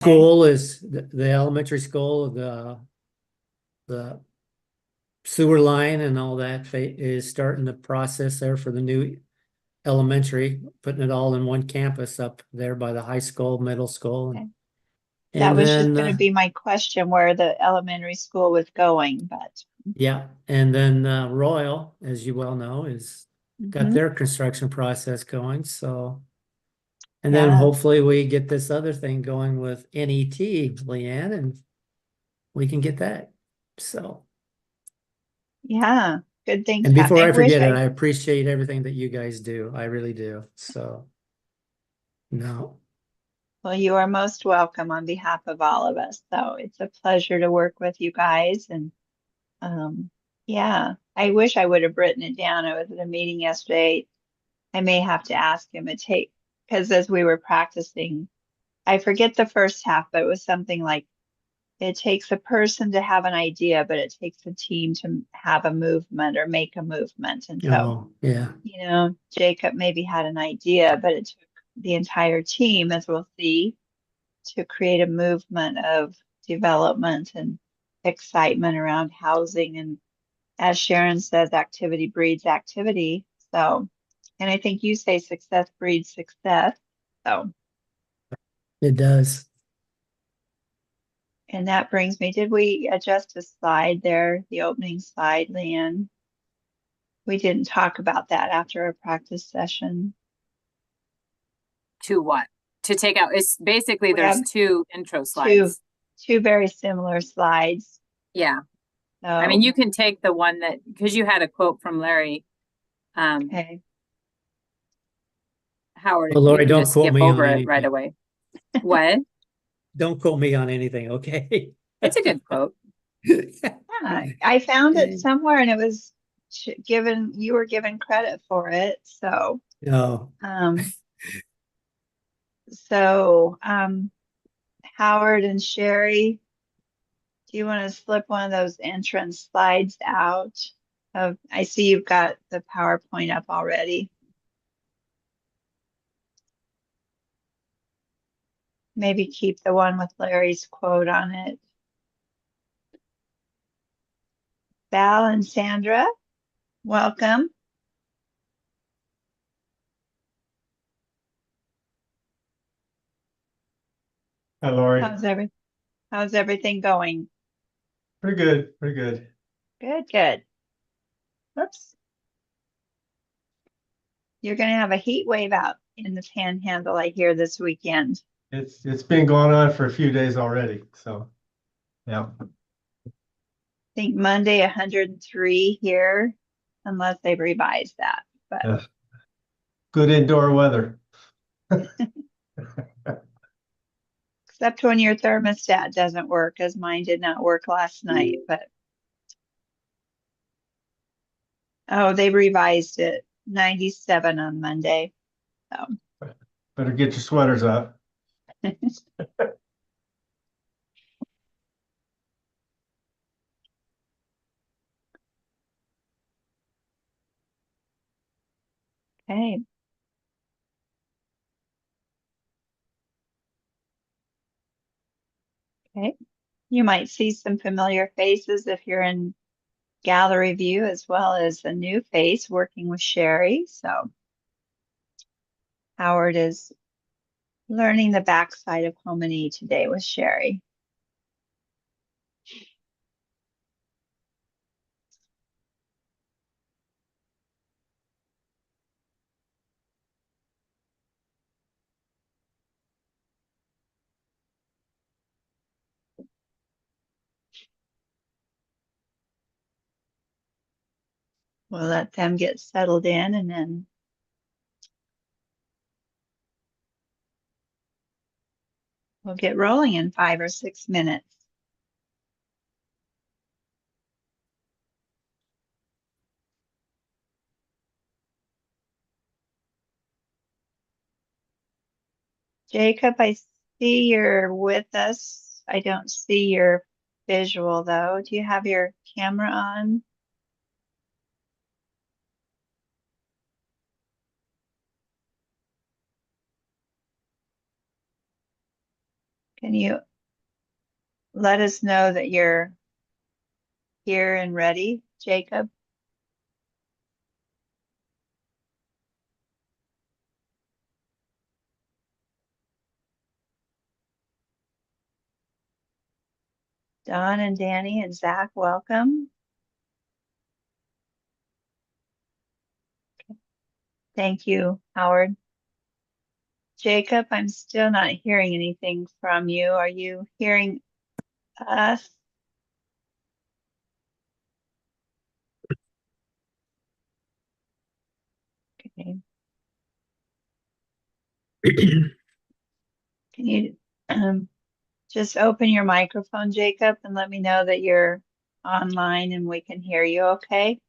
school is the elementary school, the sewer line and all that is starting the process there for the new elementary, putting it all in one campus up there by the high school, middle school. Okay. That And was just then, going to be my question where the elementary school was going, but yeah, and then Royal, as you well know, is got mhm. their construction process going. So, and then Yeah, hopefully we get this other thing going with NET, Leanne, and we can get that. So, yeah, good things and happen. before I I wish forget it, I, I appreciate everything that you guys do. I really do. So, no. well, you are most welcome on behalf of all of us. So it's a pleasure to work with you guys. And um, yeah, I wish I would have written it down. I was at a meeting yesterday. I may have to ask him to take, because as we were practicing, I forget the first half, but it was something like, it takes a person to have an idea, but it takes a team to have a movement or make a movement. And so, Oh, yeah. Jacob maybe had an idea, but it took the entire team, as we'll see, to create a movement of development and excitement around housing. And as Sharon says, activity breeds activity. So, and I think you say success breeds success. So, It does. and that brings me, did we adjust a slide there, the opening slide, Leanne? We didn't talk about that after our practice session. To what? To take out, it's basically We there's have two intro two slides. two very similar slides. Yeah. I mean, So, you can take the one that, because you had a quote from Larry okay. Howard, Well, you Lori, can don't just quote skip me on over it right anything. away. What? Don't quote me on anything, okay? It's a good quote. Yeah, I found it somewhere and it was given, you were given credit for it. So, No, um, so Howard and Sherry, do you want to slip one of those entrance slides out? I see you've got the PowerPoint up already. Maybe keep the one with Larry's quote on it. Val and Sandra, welcome. Hi, Lori. How's every, how's everything going? Pretty good. Pretty good. Good, good. Oops. You're going to have a heat wave out in the Panhandle, I hear, this weekend. It's been going on for a few days already. So yeah. I think Monday 103 here, unless they revise that. But Yeah. Good indoor weather. except when your thermostat doesn't work, as mine did not work last night. But oh, they revised it 97 on Monday. So Better get your sweaters up. okay. Okay. You might see some familiar faces if you're in gallery view, as well as a new face working with Sherry. So Howard is learning the backside of HomeNE today with Sherry. We'll let them get settled in and then we'll get rolling in 5 or 6 minutes. Jacob, I see you're with us. I don't see your visual though. Do you have your camera on? Can you let us know that you're here and ready, Jacob? Don and Danny and Zach, welcome. Thank you, Howard. Jacob, I'm still not hearing anything from you. Are you hearing us? Okay. Can you just open your microphone, Jacob, and let me know that you're online and we can hear you, okay?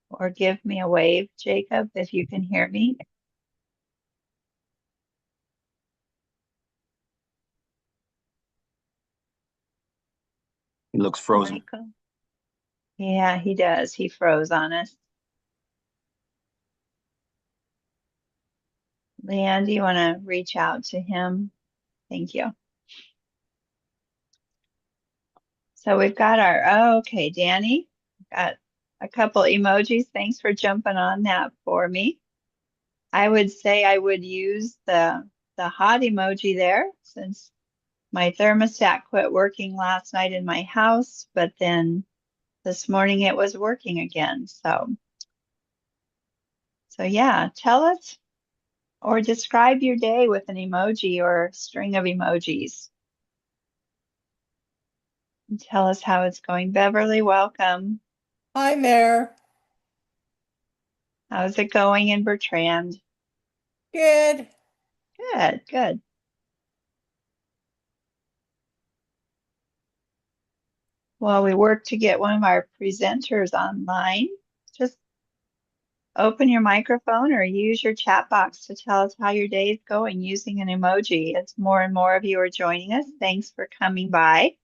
Or give me a wave, Jacob, if you can hear me. He looks frozen. Michael? Yeah, he does. He froze on us. Leanne, do you want to reach out to him? Thank you. So we've got our, oh, okay, Danny, got a couple emojis. Thanks for jumping on that for me. I would say I would use the hot emoji there since my thermostat quit working last night in my house, but then this morning it was working again. So yeah, tell us or describe your day with an emoji or string of emojis. And tell us how it's going. Beverly, welcome. Hi there. How's it going in Bertrand? Good. Good, good. Well, we worked to get one of our presenters online. Just open your microphone or use your chat box to tell us how your day is going using an emoji. As more and more of you are joining us, thanks for coming by.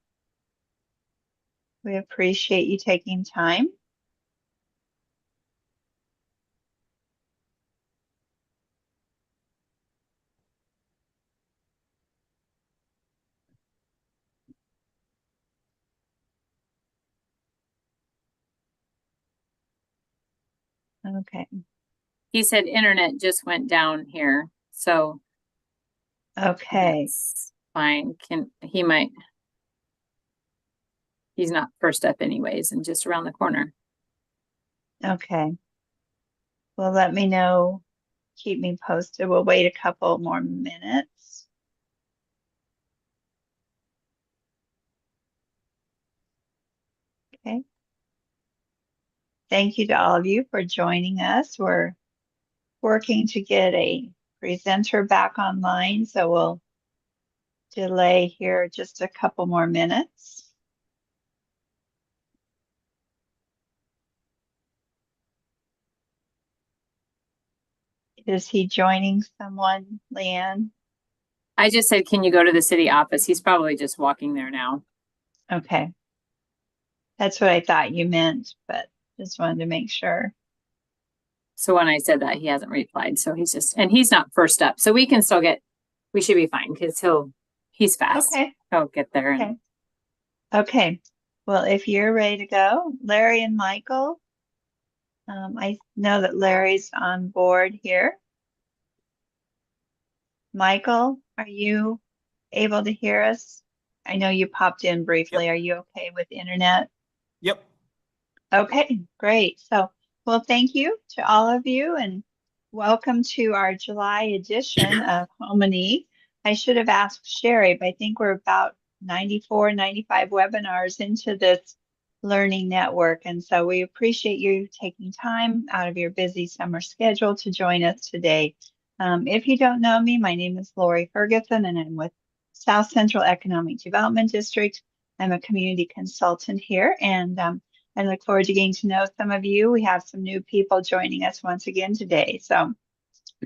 We appreciate you taking time. Okay. He said internet just went down here, so Okay. that's fine. He's not first up anyways and just around the corner. Okay. Well, let me know. Keep me posted. We'll wait a couple more minutes. Okay. Thank you to all of you for joining us. We're working to get a presenter back online, so we'll delay here just a couple more minutes. Is he joining someone, Leanne? I just said, can you go to the city office? He's probably just walking there now. Okay. That's what I thought you meant, but just wanted to make sure. So when I said that, he hasn't replied. So and he's not first up. So we should be fine because he's fast. Okay. He'll get there. Okay. Okay. Well, if you're ready to go, Larry and Michael, I know that Larry's on board here. Michael, are you able to hear us? I know you popped in briefly. Yep. Are you okay with internet? Yep. Okay, great. So, well, thank you to all of you and welcome to our July edition of HomeNE. I should have asked Sherry, but I think we're about 94, 95 webinars into this learning network. And so we appreciate you taking time out of your busy summer schedule to join us today. If you don't know me, my name is Lori Ferguson and I'm with South Central Economic Development District. I'm a community consultant here and I look forward to getting to know some of you. We have some new people joining us once again today. So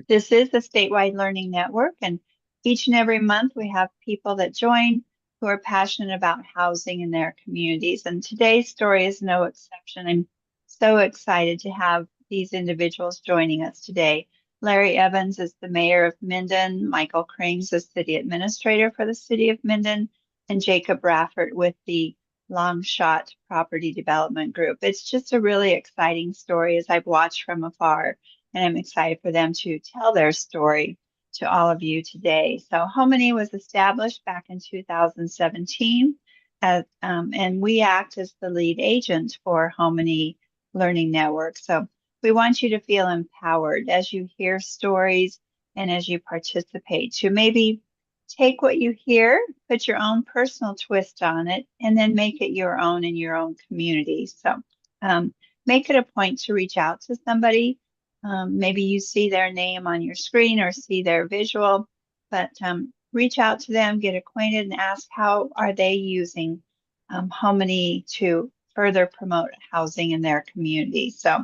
this is the statewide learning network and each and every month we have people that join who are passionate about housing in their communities. And today's story is no exception. I'm so excited to have these individuals joining us today. Larry Evans is the mayor of Minden, Michael Krings is city administrator for the city of Minden, and Jacob Raffert with the Longshot Property Development Group. It's just a really exciting story as I've watched from afar, and I'm excited for them to tell their story to all of you today. So HomeNE was established back in 2017, and we act as the lead agent for HomeNE Learning Network. So we want you to feel empowered as you hear stories and as you participate to maybe take what you hear, put your own personal twist on it, and then make it your own in your own community. So make it a point to reach out to somebody. Maybe you see their name on your screen or see their visual, but reach out to them, get acquainted, and ask how are they using HomeNE to further promote housing in their community. So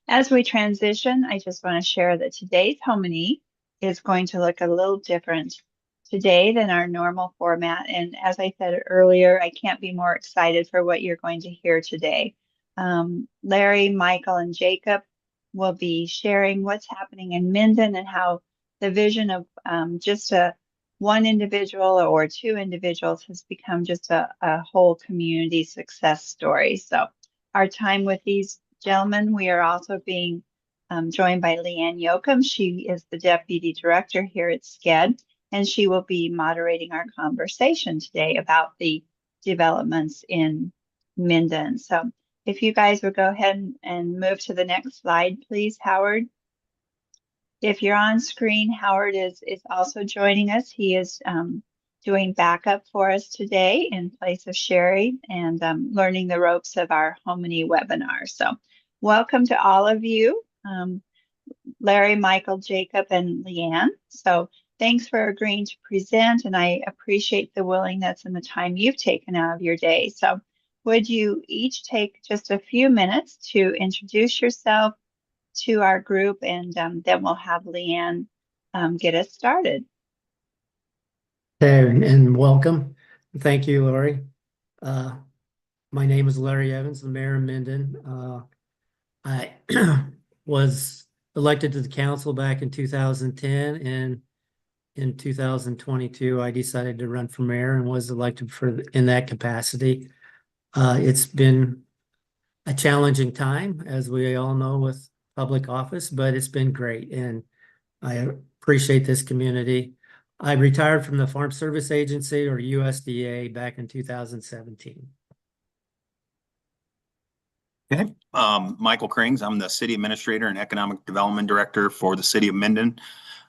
as we transition, I just want to share that today's HomeNE is going to look a little different today than our normal format. And as I said earlier, I can't be more excited for what you're going to hear today. Larry, Michael, and Jacob will be sharing what's happening in Minden and how the vision of just one individual or two individuals has become just a whole community success story. So our time with these gentlemen, we are also being joined by Leanne Yoakum. She is the deputy director here at SCED, and she will be moderating our conversation today about the developments in Minden. So if you guys would go ahead and move to the next slide, please, Howard. If you're on screen, Howard is also joining us. He is doing backup for us today in place of Sherry and learning the ropes of our HomeNE webinar. So welcome to all of you, Larry, Michael, Jacob, and Leanne. So thanks for agreeing to present, and I appreciate the willingness and the time you've taken out of your day. So would you each take just a few minutes to introduce yourself to our group, and then we'll have Leanne get us started. Okay, and welcome. Thank you, Lori. My name is Larry Evans, the mayor of Minden. I was elected to the council back in 2010, and in 2022, I decided to run for mayor and was elected in that capacity. It's been a challenging time, as we all know, with public office, but it's been great, and I appreciate this community. I retired from the Farm Service Agency, or USDA, back in 2017. Okay, Michael Krings, I'm the city administrator and economic development director for the city of Minden.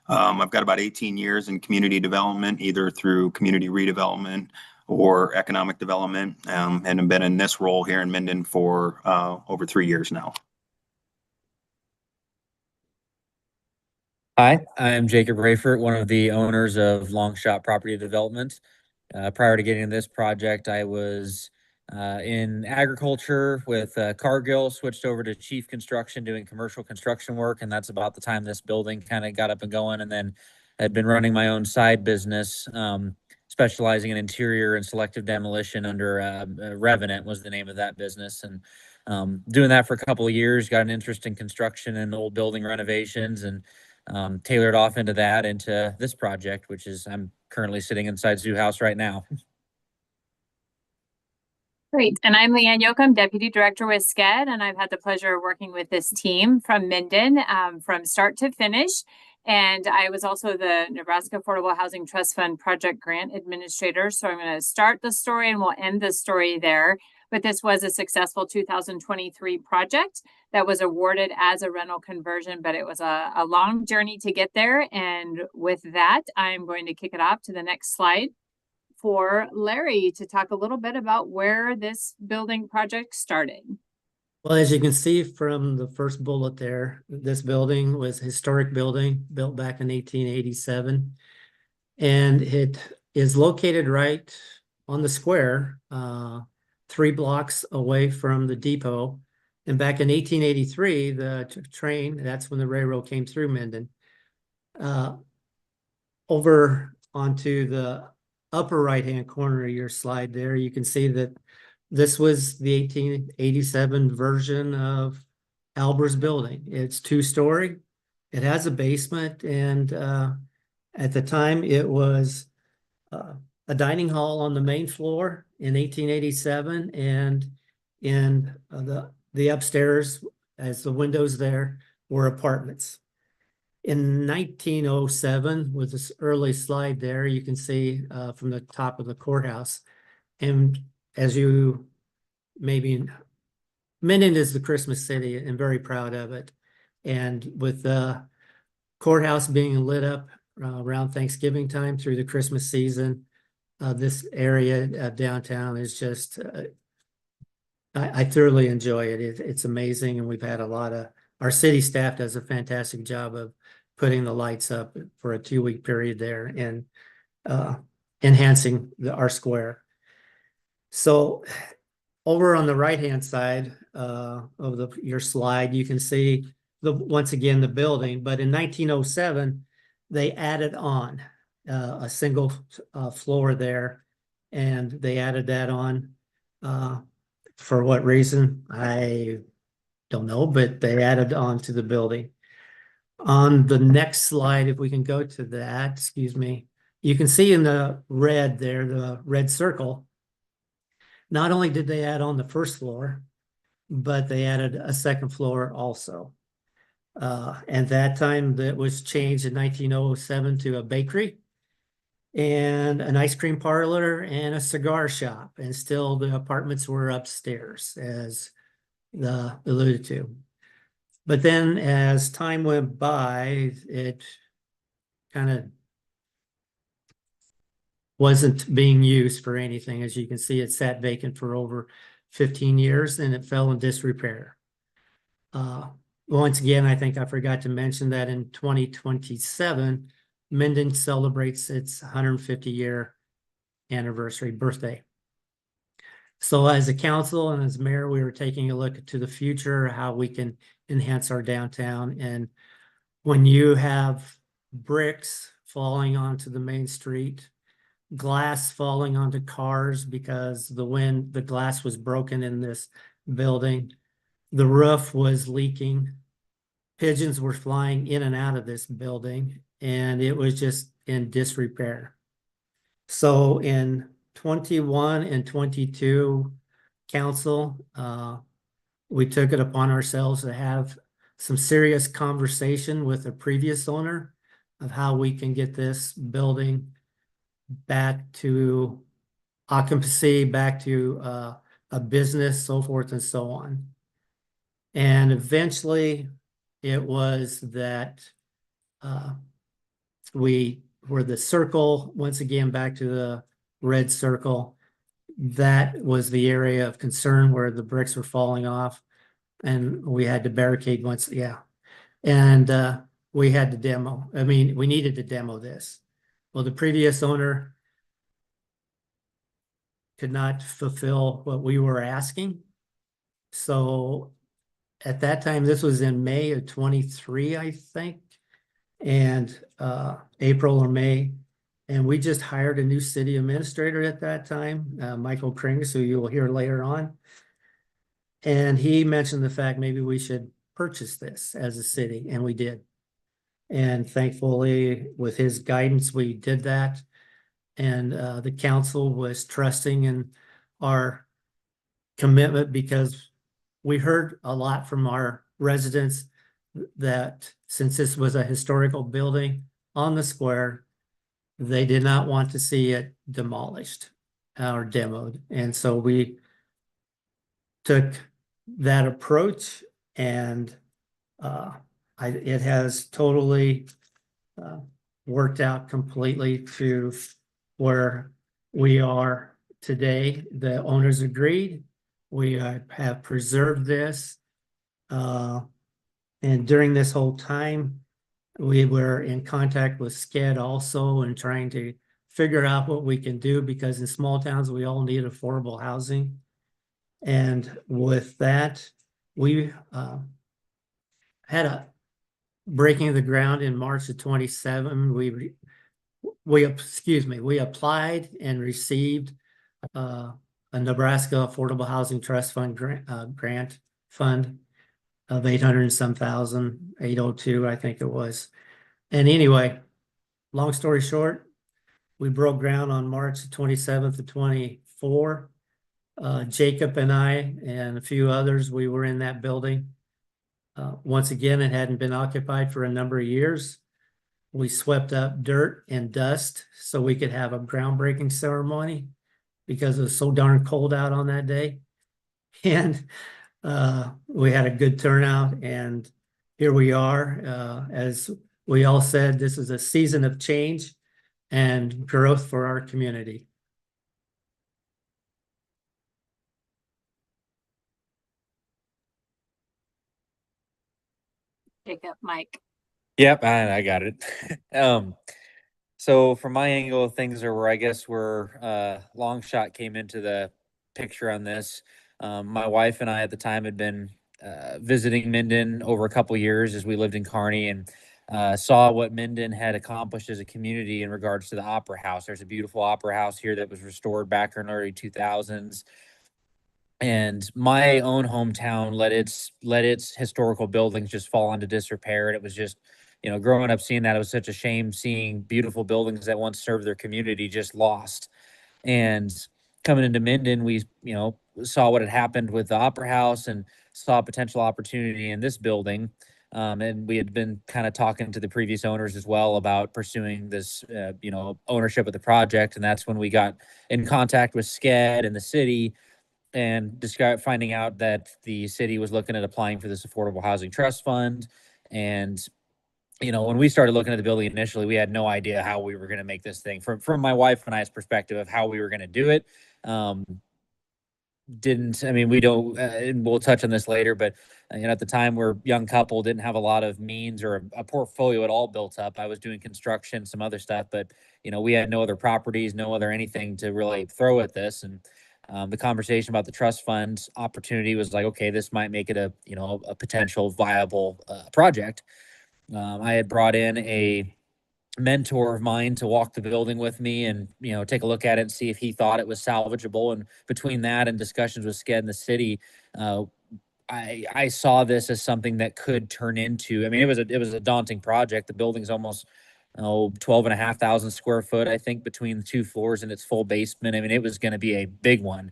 I've got about 18 years in community development, either through community redevelopment or economic development, and have been in this role here in Minden for over 3 years now. Hi, I'm Jacob Raifert, one of the owners of Longshot Property Development. Prior to getting this project, I was in agriculture with Cargill, switched over to chief construction, doing commercial construction work, and that's about the time this building kind of got up and going. And then I'd been running my own side business, specializing in interior and selective demolition under Revenant was the name of that business. And doing that for a couple of years, got an interest in construction and old building renovations, and tailored off into this project, which is I'm currently sitting inside Zoo House right now. Great. And I'm Leanne Yoakum, Deputy Director with SCED, and I've had the pleasure of working with this team from Minden from start to finish. And I was also the Nebraska Affordable Housing Trust Fund Project Grant Administrator. So I'm going to start the story and we'll end the story there. But this was a successful 2023 project that was awarded as a rental conversion, but it was a long journey to get there. And with that, I'm going to kick it off to the next slide for Larry to talk a little bit about where this building project started. Well, as you can see from the first bullet there, this building was a historic building built back in 1887. And it is located right on the square, 3 blocks away from the depot. And back in 1883, the train, that's when the railroad came through Minden, over onto the upper right-hand corner of your slide there, you can see that this was the 1887 version of Alber's building. It's two-story. It has a basement, and at the time it was a dining hall on the main floor in 1887, and in the upstairs, as the windows there, were apartments. In 1907, with this early slide there, you can see from the top of the courthouse. And as you maybe, Minden is the Christmas city and very proud of it. And with the courthouse being lit up around Thanksgiving time through the Christmas season, this area of downtown is just, I thoroughly enjoy it. It's amazing. And we've had our city staff does a fantastic job of putting the lights up for a 2-week period there and enhancing our square. So over on the right-hand side of your slide, you can see once again the building. But in 1907, they added on a single floor there, and they added that on for what reason? I don't know, but they added on to the building. On the next slide, if we can go to that, excuse me, you can see in the red there, the red circle, not only did they add on the first floor, but they added a second floor also. And that time that was changed in 1907 to a bakery and an ice cream parlor and a cigar shop. And still the apartments were upstairs, as alluded to. But then as time went by, it kind of wasn't being used for anything. As you can see, it sat vacant for over 15 years and it fell in disrepair. Once again, I think I forgot to mention that in 2027, Minden celebrates its 150-year anniversary birthday. So as a council and as mayor, we were taking a look to the future, how we can enhance our downtown. And when you have bricks falling onto the main street, glass falling onto cars because the glass was broken in this building, the roof was leaking, pigeons were flying in and out of this building, and it was just in disrepair. So in 21 and 22 council, we took it upon ourselves to have some serious conversation with the previous owner of how we can get this building back to occupancy, back to a business, so forth and so on. And eventually it was that we were the circle, once again, back to the red circle. That was the area of concern where the bricks were falling off and we had to barricade once, and we had to demo. I mean, we needed to demo this. Well, the previous owner could not fulfill what we were asking. So at that time, this was in May of 23, I think, and April or May. And we just hired a new city administrator at that time, Michael Krings, who you will hear later on. And he mentioned the fact maybe we should purchase this as a city, and we did. And thankfully, with his guidance, we did that. And the council was trusting in our commitment because we heard a lot from our residents that since this was a historical building on the square, they did not want to see it demolished or demoed. And so we took that approach, and it has totally worked out completely to where we are today. The owners agreed. We have preserved this. And during this whole time, we were in contact with SCED also and trying to figure out what we can do, because in small towns, we all need affordable housing. And with that, we had a breaking of the ground in March of 27. We we applied and received a Nebraska Affordable Housing Trust Fund grant fund of 800 and some thousand, 802, I think it was. And anyway, long story short, we broke ground on March 27th of 24. Jacob and I and a few others, we were in that building. Once again, it hadn't been occupied for a number of years. We swept up dirt and dust so we could have a groundbreaking ceremony because it was so darn cold out on that day. And we had a good turnout, and here we are. As we all said, this is a season of change and growth for our community. Jacob, Mike. Yep, I got it. So from my angle, things are where I guess where long shot came into the picture on this. My wife and I at the time had been visiting Minden over a couple years as we lived in Kearney, and saw what Minden had accomplished as a community in regards to the Opera House. There's a beautiful Opera House here that was restored back in the early 2000s. And my own hometown let its historical buildings just fall into disrepair. And it was just, growing up seeing that, it was such a shame seeing beautiful buildings that once served their community just lost. And coming into Minden, we, saw what had happened with the Opera House and saw a potential opportunity in this building. And we had been kind of talking to the previous owners as well about pursuing this, ownership of the project. And that's when we got in contact with SCED and the city, and finding out that the city was looking at applying for this Affordable Housing Trust Fund. And when we started looking at the building initially, we had no idea how we were going to make this thing. From my wife and I's perspective of how we were going to do it, we don't, and we'll touch on this later, but at the time we're a young couple, didn't have a lot of means or a portfolio at all built up. I was doing construction, some other stuff, but we had no other properties, no other anything to really throw at this. And the conversation about the trust fund opportunity was like, okay, this might make it a potential viable project. I had brought in a mentor of mine to walk the building with me and take a look at it and see if he thought it was salvageable. And between that and discussions with SCED in the city, I saw this as something that could turn into, it was a daunting project. The building's almost 12,500 square foot, I think, between the two floors and its full basement. It was going to be a big one.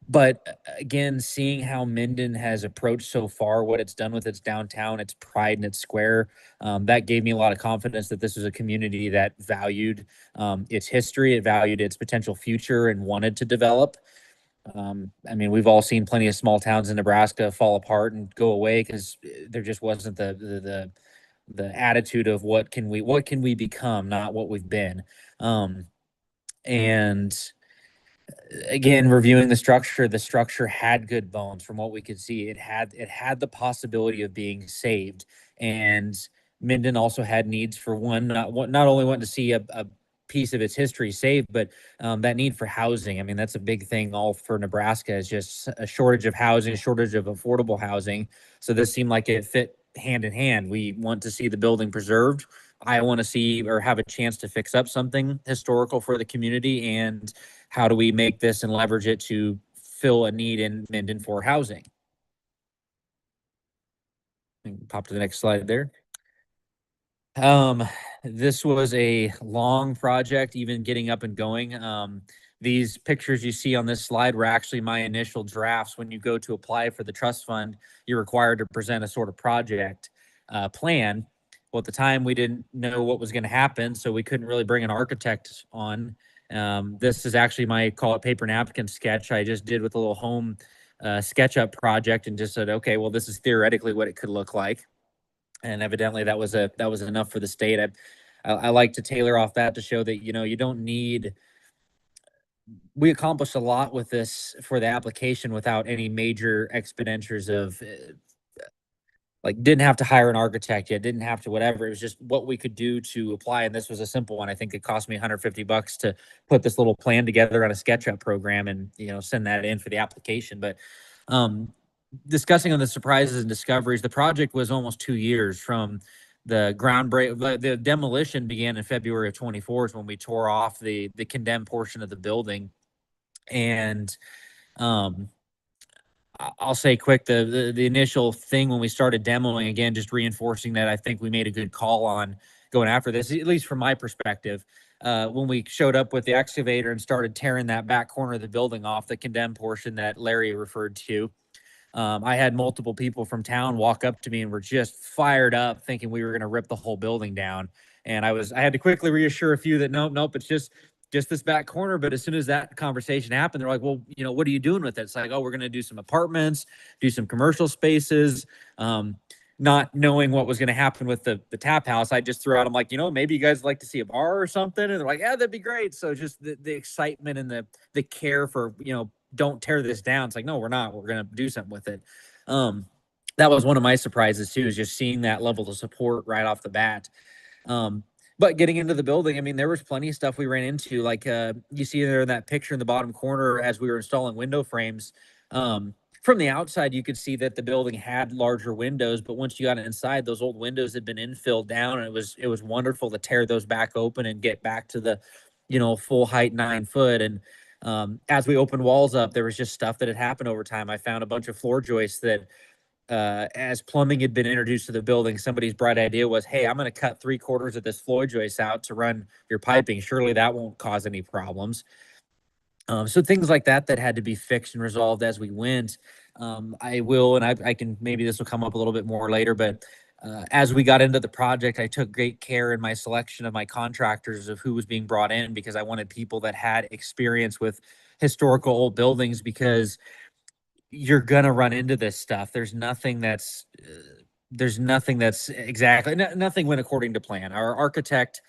But again, seeing how Minden has approached so far, what it's done with its downtown, its pride and its square, that gave me a lot of confidence that this was a community that valued its history, it valued its potential future, and wanted to develop. We've all seen plenty of small towns in Nebraska fall apart and go away because there just wasn't the attitude of what can we become, not what we've been. And again, reviewing the structure had good bones. From what we could see, it had the possibility of being saved. And Minden also had needs for not only wanting to see a piece of its history saved, but that need for housing. That's a big thing all for Nebraska, is just a shortage of housing, a shortage of affordable housing. So this seemed like it fit hand in hand. We want to see the building preserved. I want to see or have a chance to fix up something historical for the community. And how do we make this and leverage it to fill a need in Minden for housing? Pop to the next slide there. This was a long project, even getting up and going. These pictures you see on this slide were actually my initial drafts. When you go to apply for the trust fund, you're required to present a sort of project plan. Well, at the time, we didn't know what was going to happen, so we couldn't really bring an architect on. This is actually my, call it, paper napkin sketch I just did with a little home SketchUp project, and just said, okay, well, this is theoretically what it could look like. And evidently that was enough for the state. I like to tailor off that to show that, you don't need, we accomplished a lot with this for the application without any major expenditures of didn't have to hire an architect yet, didn't have to whatever. It was just what we could do to apply. And this was a simple one. I think it cost me $150 to put this little plan together on a SketchUp program and, send that in for the application. But discussing on the surprises and discoveries, the project was almost 2 years from the demolition began in February of 24 is when we tore off the condemned portion of the building. And I'll say quick, the initial thing when we started demoing, again, just reinforcing that I think we made a good call on going after this, at least from my perspective. When we showed up with the excavator and started tearing that back corner of the building off, the condemned portion that Larry referred to, I had multiple people from town walk up to me and were just fired up, thinking we were going to rip the whole building down. And I had to quickly reassure a few that nope, it's just this back corner. But as soon as that conversation happened, they're like, well, what are you doing with it? It's like, oh, we're going to do some apartments, do some commercial spaces. Not knowing what was going to happen with the tap house, I just threw out, I'm like, maybe you guys like to see a bar or something. And they're like, yeah, that'd be great. So just the excitement and the care for, don't tear this down. It's like, no, we're not. We're going to do something with it. That was one of my surprises too, is just seeing that level of support right off the bat. But getting into the building, I mean, there was plenty of stuff we ran into. Like you see there in that picture in the bottom corner as we were installing window frames. From the outside, you could see that the building had larger windows, but once you got inside, those old windows had been infilled down, and it was wonderful to tear those back open and get back to the, full height 9 foot. And as we opened walls up, there was just stuff that had happened over time. I found a bunch of floor joists that, as plumbing had been introduced to the building, somebody's bright idea was, hey, I'm going to cut 3/4 of this floor joist out to run your piping. Surely that won't cause any problems. So things like that had to be fixed and resolved as we went. I can, maybe this will come up a little bit more later, but as we got into the project, I took great care in my selection of my contractors of who was being brought in, because I wanted people that had experience with historical old buildings, because you're going to run into this stuff. There's nothing that's exactly, nothing went according to plan. Our architect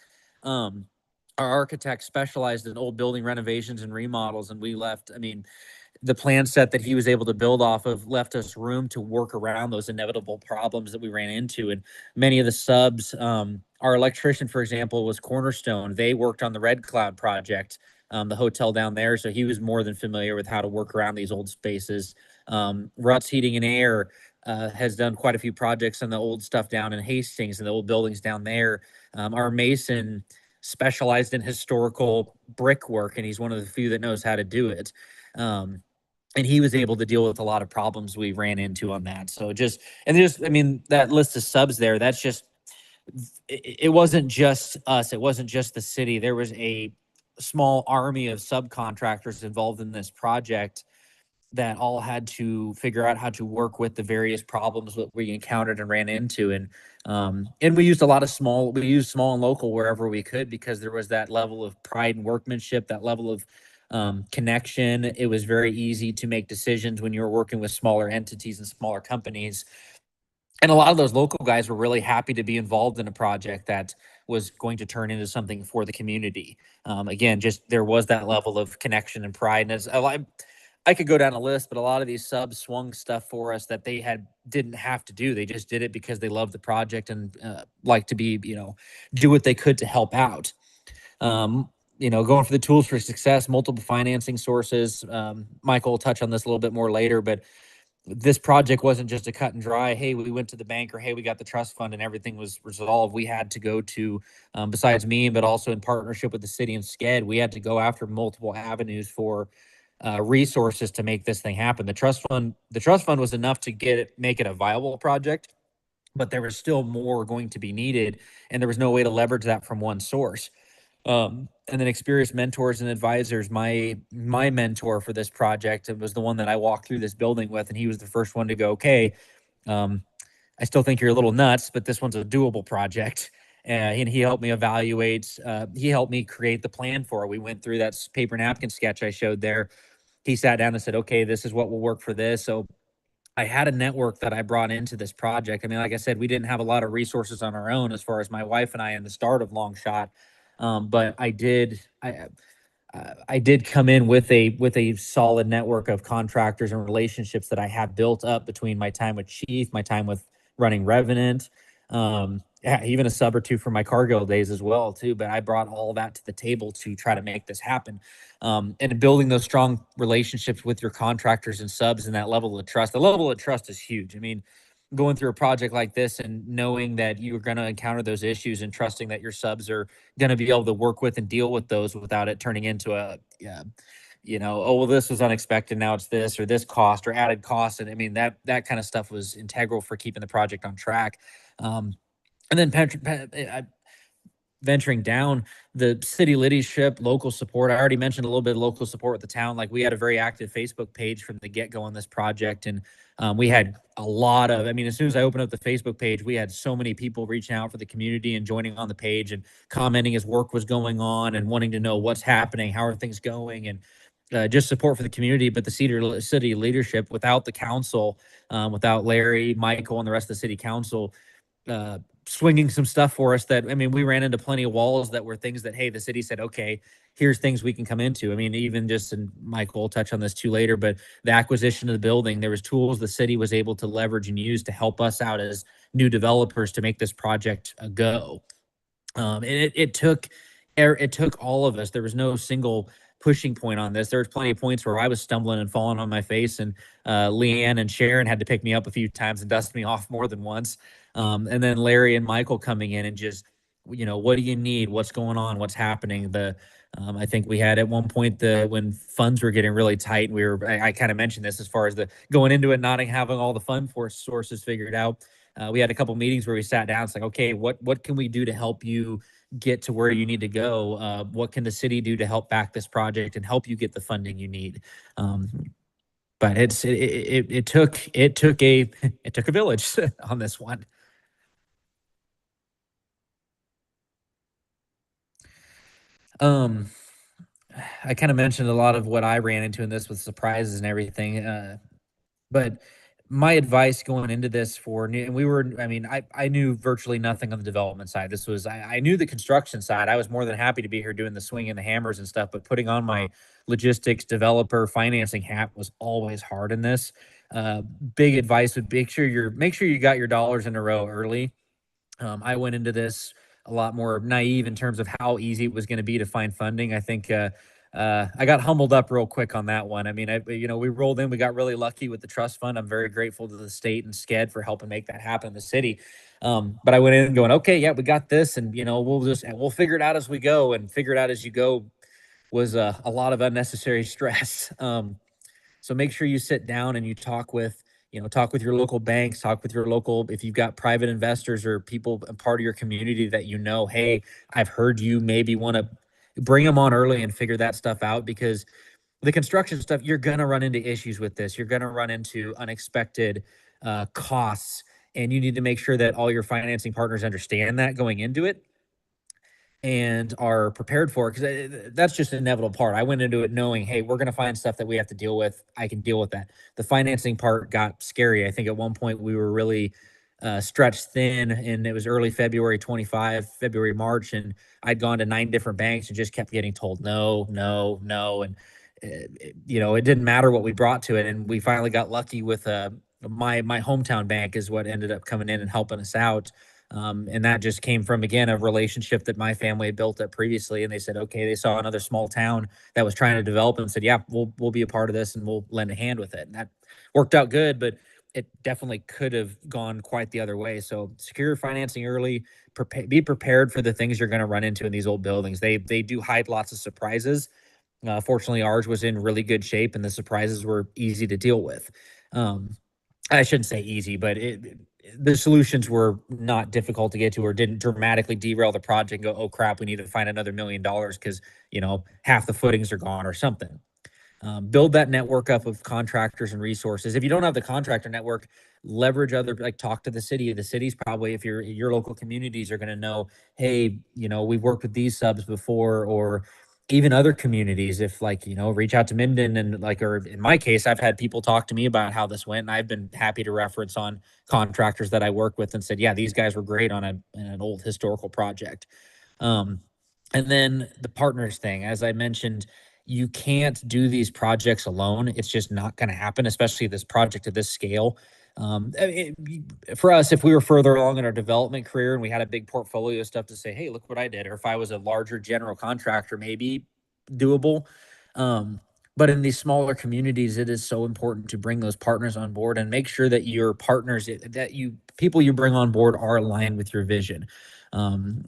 specialized in old building renovations and remodels, and the plan set that he was able to build off of left us room to work around those inevitable problems that we ran into. And many of the subs, our electrician, for example, was Cornerstone. They worked on the Red Cloud project, the hotel down there. So he was more than familiar with how to work around these old spaces. Ruts Heating and Air has done quite a few projects on the old stuff down in Hastings and the old buildings down there. Our mason specialized in historical brickwork, and he's one of the few that knows how to do it. And he was able to deal with a lot of problems we ran into on that. So that list of subs there, that's just, it wasn't just us. It wasn't just the city. There was a small army of subcontractors involved in this project that all had to figure out how to work with the various problems that we encountered and ran into. And we used small and local wherever we could, because there was that level of pride and workmanship, that level of connection. It was very easy to make decisions when you were working with smaller entities and smaller companies. And a lot of those local guys were really happy to be involved in a project that was going to turn into something for the community. Again, just there was that level of connection and pride. And I could go down a list, but a lot of these subs swung stuff for us that they didn't have to do. They just did it because they loved the project and like to be, do what they could to help out. Going for the tools for success, multiple financing sources. Michael will touch on this a little bit more later, but this project wasn't just a cut and dry, hey, we went to the bank, or hey, we got the trust fund and everything was resolved. We had to go to, besides me, but also in partnership with the city and SCED, we had to go after multiple avenues for resources to make this thing happen. The trust fund was enough to make it a viable project, but there was still more going to be needed, and there was no way to leverage that from one source. And then experienced mentors and advisors. My mentor for this project, it was the one that I walked through this building with, and he was the first one to go, okay, I still think you're a little nuts, but this one's a doable project. And he helped me evaluate, he helped me create the plan for it. We went through that paper napkin sketch I showed there. He sat down and said, okay, this is what will work for this. So I had a network that I brought into this project. Like I said, we didn't have a lot of resources on our own as far as my wife and I in the start of Long Shot. But I did come in with a solid network of contractors and relationships that I have built up between my time with Chief, my time with running Revenant, even a sub or two from my Cargill days as well too. But I brought all that to the table to try to make this happen. And building those strong relationships with your contractors and subs and that level of trust. The level of trust is huge. going through a project like this and knowing that you're going to encounter those issues and trusting that your subs are going to be able to work with and deal with those without it turning into a, oh, well, this was unexpected. Now it's this or this cost or added cost. And I mean, that kind of stuff was integral for keeping the project on track. And then venturing down, the city leadership, local support. I already mentioned a little bit of local support with the town. Like, we had a very active Facebook page from the get-go on this project. And we had a lot of, as soon as I opened up the Facebook page, we had so many people reaching out for the community and joining on the page and commenting as work was going on and wanting to know what's happening, how are things going, and just support for the community. But the city leadership, without the council, without Larry, Michael, and the rest of the city council, swinging some stuff for us, that we ran into plenty of walls that were things that, hey, the city said, okay, here's things we can come into. Even just, and Michael will touch on this too later, but the acquisition of the building, there was tools the city was able to leverage and use to help us out as new developers to make this project a go. And it took all of us. There was no single pushing point on this. There was plenty of points where I was stumbling and falling on my face, and Leanne and Sharon had to pick me up a few times and dust me off more than once. And then Larry and Michael coming in and just, what do you need? What's going on? What's happening? I think we had at one point, when funds were getting really tight, and I kind of mentioned this as far as the going into it, not having all the fund sources figured out. We had a couple meetings where we sat down. It's like, okay, what can we do to help you get to where you need to go? What can the city do to help back this project and help you get the funding you need? But it took a village on this one. I kind of mentioned a lot of what I ran into in this with surprises and everything. But my advice going into this I knew virtually nothing on the development side. I knew the construction side. I was more than happy to be here doing the swing and the hammers and stuff, but putting on my logistics, developer, financing hat was always hard in this. Big advice would make sure you got your dollars in a row early. I went into this a lot more naive in terms of how easy it was going to be to find funding. I think I got humbled up real quick on that one. We rolled in, we got really lucky with the trust fund. I'm very grateful to the state and SCED for helping make that happen in the city. But I went in going, okay, yeah, we got this, and we'll figure it out as we go. And figure it out as you go was a lot of unnecessary stress. So make sure you sit down and you talk with your local banks, talk with your local, if you've got private investors or people part of your community that, hey, I've heard you maybe want to bring them on early and figure that stuff out, because the construction stuff, you're going to run into issues with this. You're going to run into unexpected costs, and you need to make sure that all your financing partners understand that going into it and are prepared for it, because that's just an inevitable part. I went into it knowing, hey, we're going to find stuff that we have to deal with. I can deal with that. The financing part got scary. I think at one point we were really stretched thin, and it was early February 25, February, March, and I'd gone to 9 different banks and just kept getting told no, no, no. And, it didn't matter what we brought to it. And we finally got lucky with my hometown bank is what ended up coming in and helping us out. And that just came from, again, a relationship that my family had built up previously. And they said, okay, they saw another small town that was trying to develop and said, yeah, we'll be a part of this and we'll lend a hand with it. And that worked out good, but it definitely could have gone quite the other way. So secure financing early, be prepared for the things you're going to run into in these old buildings. They do hide lots of surprises. Fortunately, ours was in really good shape and the surprises were easy to deal with. I shouldn't say easy, but the solutions were not difficult to get to or didn't dramatically derail the project and go, oh crap, we need to find another $1 million because, half the footings are gone or something. Build that network up of contractors and resources. If you don't have the contractor network, leverage talk to the city. The city's probably, if your local communities are going to know, hey, we've worked with these subs before, or even other communities. If reach out to Minden and or in my case, I've had people talk to me about how this went, and I've been happy to reference on contractors that I work with and said, yeah, these guys were great on an old historical project. And then the partners thing, as I mentioned, you can't do these projects alone. It's just not going to happen, especially this project at this scale. For us, if we were further along in our development career and we had a big portfolio of stuff to say, hey, look what I did, or if I was a larger general contractor, maybe doable. But in these smaller communities, it is so important to bring those partners on board and make sure that your partners, that you people you bring on board are aligned with your vision. Um,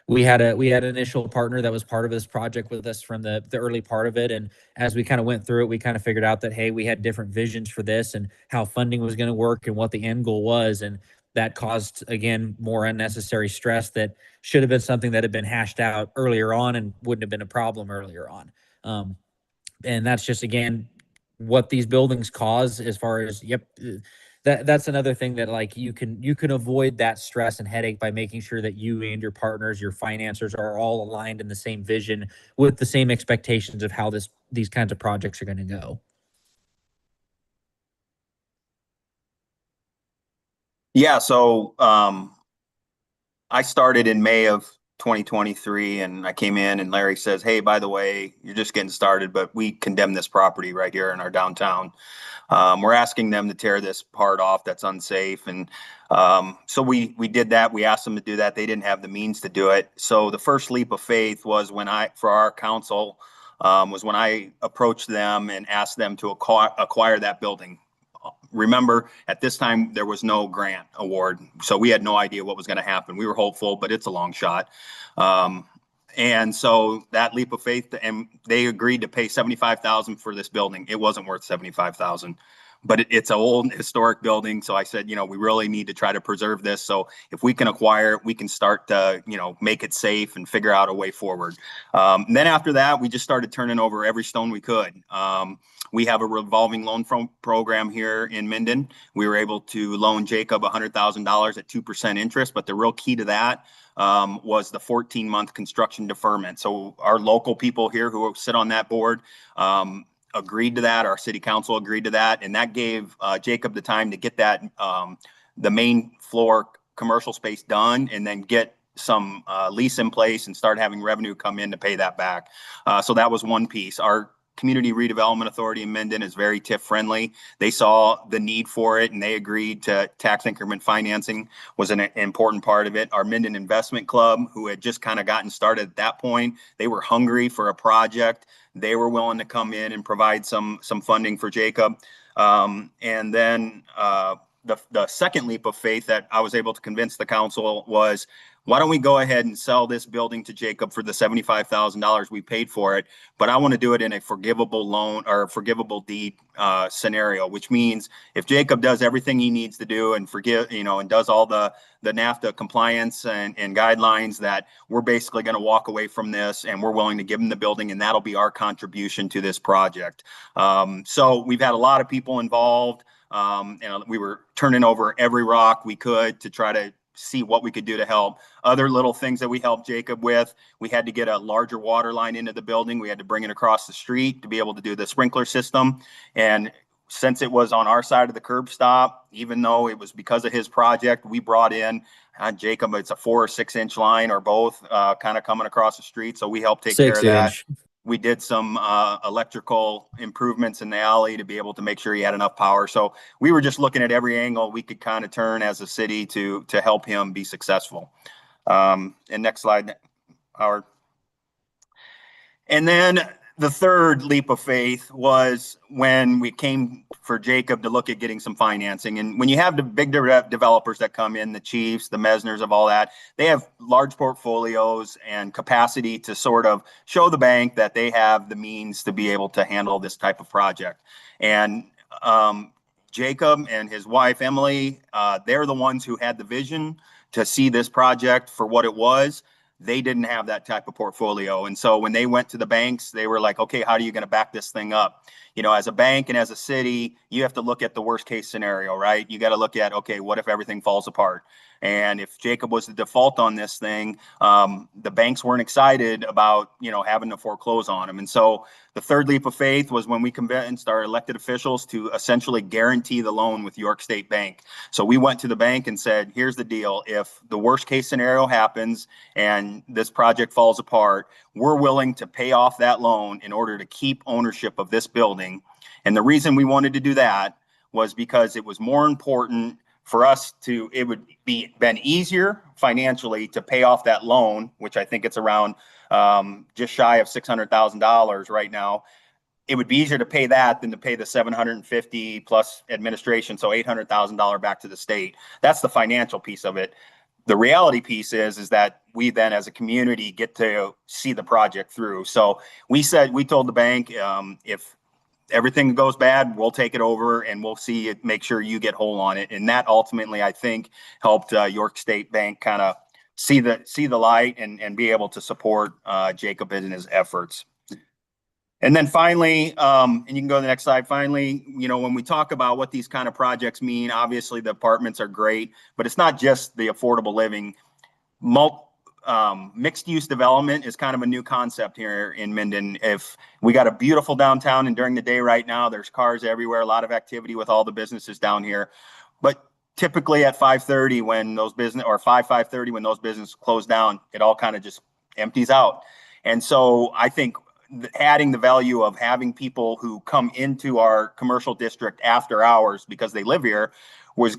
we had an initial partner that was part of this project with us from the early part of it, and as we kind of went through it, we kind of figured out that, hey, we had different visions for this and how funding was going to work and what the end goal was, and that caused, again, more unnecessary stress that should have been something that had been hashed out earlier on and wouldn't have been a problem earlier on. And that's just, again, what these buildings cause as far as, that's another thing that, like, you can avoid that stress and headache by making sure that you and your partners, your financiers, are all aligned in the same vision with the same expectations of how these kinds of projects are going to go. Yeah, so I started in May of 2023, and I came in and Larry says, "Hey, by the way, you're just getting started, but we condemn this property right here in our downtown. We're asking them to tear this part off that's unsafe." And so we did that. We asked them to do that. They didn't have the means to do it. So the first leap of faith was for our council, was when I approached them and asked them to acquire that building. Remember, at this time, there was no grant award, so we had no idea what was going to happen. We were hopeful, but it's a long shot. And so that leap of faith, and they agreed to pay $75,000 for this building. It wasn't worth $75,000, but it's an old historic building. So I said, we really need to try to preserve this. So if we can acquire it, we can start to, make it safe and figure out a way forward. Then after that, we just started turning over every stone we could. We have a revolving loan program here in Minden. We were able to loan Jacob $100,000 at 2% interest, but the real key to that was the 14-month construction deferment. So our local people here who sit on that board agreed to that. Our city council agreed to that, and that gave Jacob the time to get that the main floor commercial space done, and then get some lease in place and start having revenue come in to pay that back. So that was one piece. Our Community Redevelopment Authority in Minden is very TIF friendly. They saw the need for it and they agreed to tax increment financing was an important part of it. Our Minden Investment Club, who had just kind of gotten started at that point, they were hungry for a project. They were willing to come in and provide some funding for Jacob. And then the second leap of faith that I was able to convince the council was, why don't we go ahead and sell this building to Jacob for the $75,000 we paid for it? But I want to do it in a forgivable loan or forgivable deed scenario, which means if Jacob does everything he needs to do and and does all the NAFTA compliance and guidelines, that we're basically going to walk away from this and we're willing to give him the building, and that'll be our contribution to this project. So we've had a lot of people involved. And we were turning over every rock we could to try to see what we could do to help. Other little things that we helped Jacob with, we had to get a larger water line into the building. We had to bring it across the street to be able to do the sprinkler system. And since it was on our side of the curb stop, even though it was because of his project, we brought in Jacob, it's a 4 or 6 inch line or both kind of coming across the street. So we helped take care of that. We did some electrical improvements in the alley to be able to make sure he had enough power. So we were just looking at every angle we could kind of turn as a city to help him be successful. And next slide, Howard. And then the third leap of faith was when we came for Jacob to look at getting some financing. And when you have the big developers that come in, the Chiefs, the Mesners of all that, they have large portfolios and capacity to sort of show the bank that they have the means to be able to handle this type of project. And Jacob and his wife, Emily, they're the ones who had the vision to see this project for what it was. They didn't have that type of portfolio. And so when they went to the banks, they were like, okay, how are you going to back this thing up? As a bank and as a city, you have to look at the worst case scenario, right? You got to look at, okay, what if everything falls apart? And if Jacob was the default on this thing, the banks weren't excited about, having to foreclose on him. And so the third leap of faith was when we convinced our elected officials to essentially guarantee the loan with York State Bank. So we went to the bank and said, here's the deal. If the worst case scenario happens and this project falls apart, we're willing to pay off that loan in order to keep ownership of this building. And the reason we wanted to do that was because it was more important for us it would been easier financially to pay off that loan, which I think it's around just shy of $600,000 right now, it would be easier to pay that than to pay the 750 plus administration, so $800,000 back to the state. That's the financial piece of it. The reality piece is that we then as a community get to see the project through. So we told the bank, if everything goes bad, we'll take it over and we'll see it, make sure you get whole on it. And that ultimately, I think, helped York State Bank kind of see the light and be able to support Jacob in his efforts. And then finally, and you can go to the next slide. Finally, when we talk about what these kind of projects mean, obviously the apartments are great, but it's not just the affordable living. Mixed use development is kind of a new concept here in Minden. If we got a beautiful downtown, and during the day right now, there's cars everywhere, a lot of activity with all the businesses down here. But typically at 5:30 when those business, or 5:30 when those businesses close down, it all kind of just empties out. And so I think adding the value of having people who come into our commercial district after hours because they live here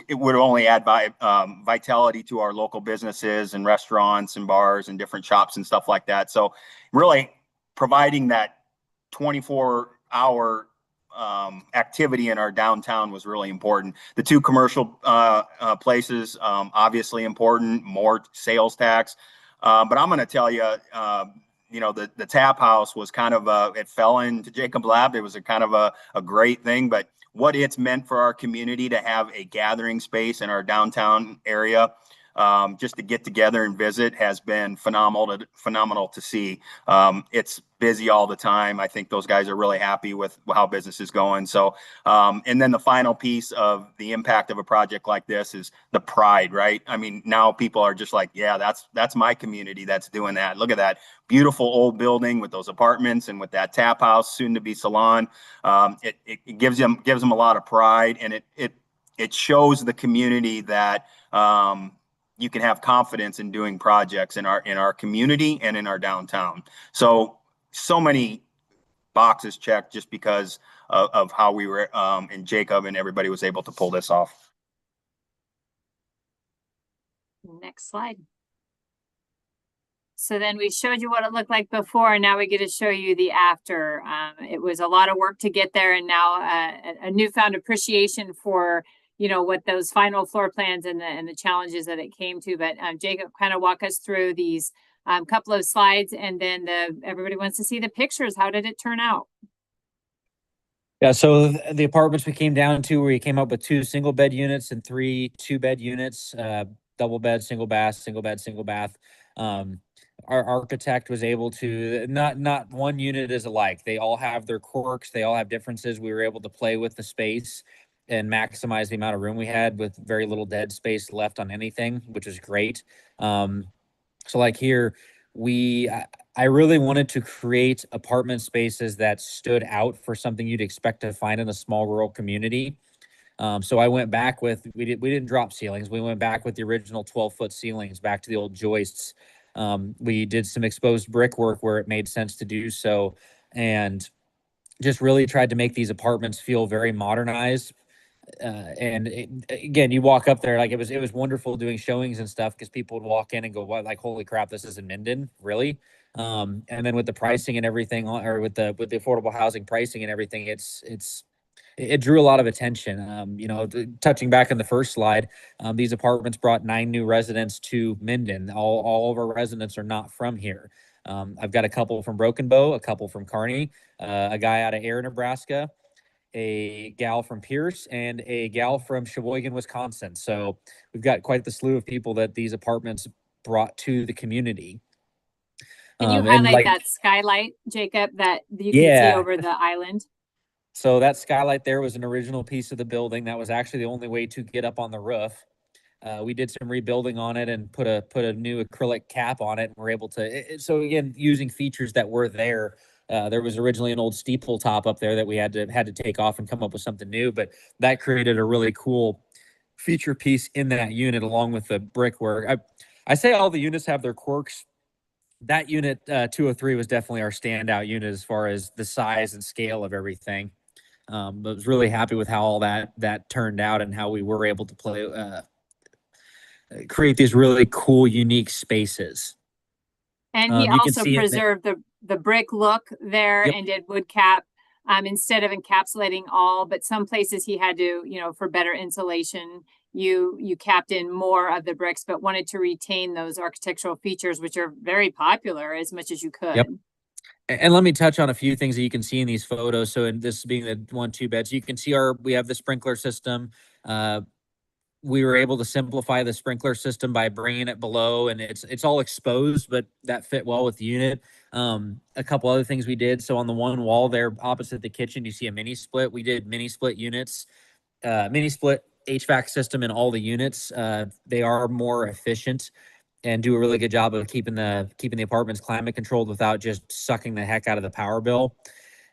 it would only add vitality to our local businesses and restaurants and bars and different shops and stuff like that. So really providing that 24-hour activity in our downtown was really important. The two commercial places, obviously important, more sales tax. But I'm going to tell you, the tap house was kind of it fell into Jacob's lap. It was a kind of a great thing, but what it's meant for our community to have a gathering space in our downtown area, just to get together and visit, has been phenomenal to see. It's busy all the time. I think those guys are really happy with how business is going. So, and then the final piece of the impact of a project like this is the pride, right? I mean, now people are just like, yeah, that's my community that's doing that. Look at that beautiful old building with those apartments and with that tap house, soon to be salon. It gives them a lot of pride, and it shows the community that you can have confidence in doing projects in our community and in our downtown. So many boxes checked just because of how we were, and Jacob and everybody was able to pull this off. Next slide. So then we showed you what it looked like before, and now we get to show you the after. It was a lot of work to get there, and now a newfound appreciation for what those final floor plans and the challenges that it came to. But Jacob, kind of walk us through these couple of slides, and then everybody wants to see the pictures. How did it turn out? Yeah, so the apartments we came down to, we came up with 2 single bed units and 3 2-bed units, double bed, single bath, single bed, single bath. Our architect was able to, not one unit is alike. They all have their quirks. They all have differences. We were able to play with the space and maximize the amount of room we had with very little dead space left on anything, which is great. So like here, I really wanted to create apartment spaces that stood out for something you'd expect to find in a small rural community. So I went back we didn't drop ceilings. We went back with the original 12-foot ceilings, back to the old joists. We did some exposed brickwork where it made sense to do so, and just really tried to make these apartments feel very modernized. Again, you walk up there, like it was wonderful doing showings and stuff, because people would walk in and go, "What? Like, holy crap, this is in Minden, really?" And then with the pricing and everything, or with the affordable housing pricing and everything, it drew a lot of attention. Touching back on the first slide, these apartments brought 9 new residents to Minden. All of our residents are not from here. I've got a couple from Broken Bow, a couple from Kearney, a guy out of Air, Nebraska, a gal from Pierce, and a gal from Sheboygan, Wisconsin. So we've got quite the slew of people that these apartments brought to the community. Can you highlight that skylight, Jacob, that you can see over the island? So that skylight there was an original piece of the building. That was actually the only way to get up on the roof. We did some rebuilding on it and put a new acrylic cap on it, and we're able to. So again, using features that were there. There was originally an old steeple top up there that we had to take off and come up with something new, but that created a really cool feature piece in that unit, along with the brickwork. I say all the units have their quirks. That unit 203 was definitely our standout unit as far as the size and scale of everything. But was really happy with how all that turned out and how we were able to create these really cool, unique spaces. And he also preserved the brick look there. Yep. And did wood cap instead of encapsulating all, but some places he had to, you know, for better insulation, you capped in more of the bricks, but wanted to retain those architectural features, which are very popular as much as you could. Yep. And let me touch on a few things that you can see in these photos. So in this being the 1-2 beds, you can see we have the sprinkler system. We were able to simplify the sprinkler system by bringing it below, and it's all exposed, but that fit well with the unit. A couple other things we did. So on the one wall there opposite the kitchen, you see a mini split. We did mini split units, mini split HVAC system in all the units. They are more efficient and do a really good job of keeping the apartments climate controlled without just sucking the heck out of the power bill.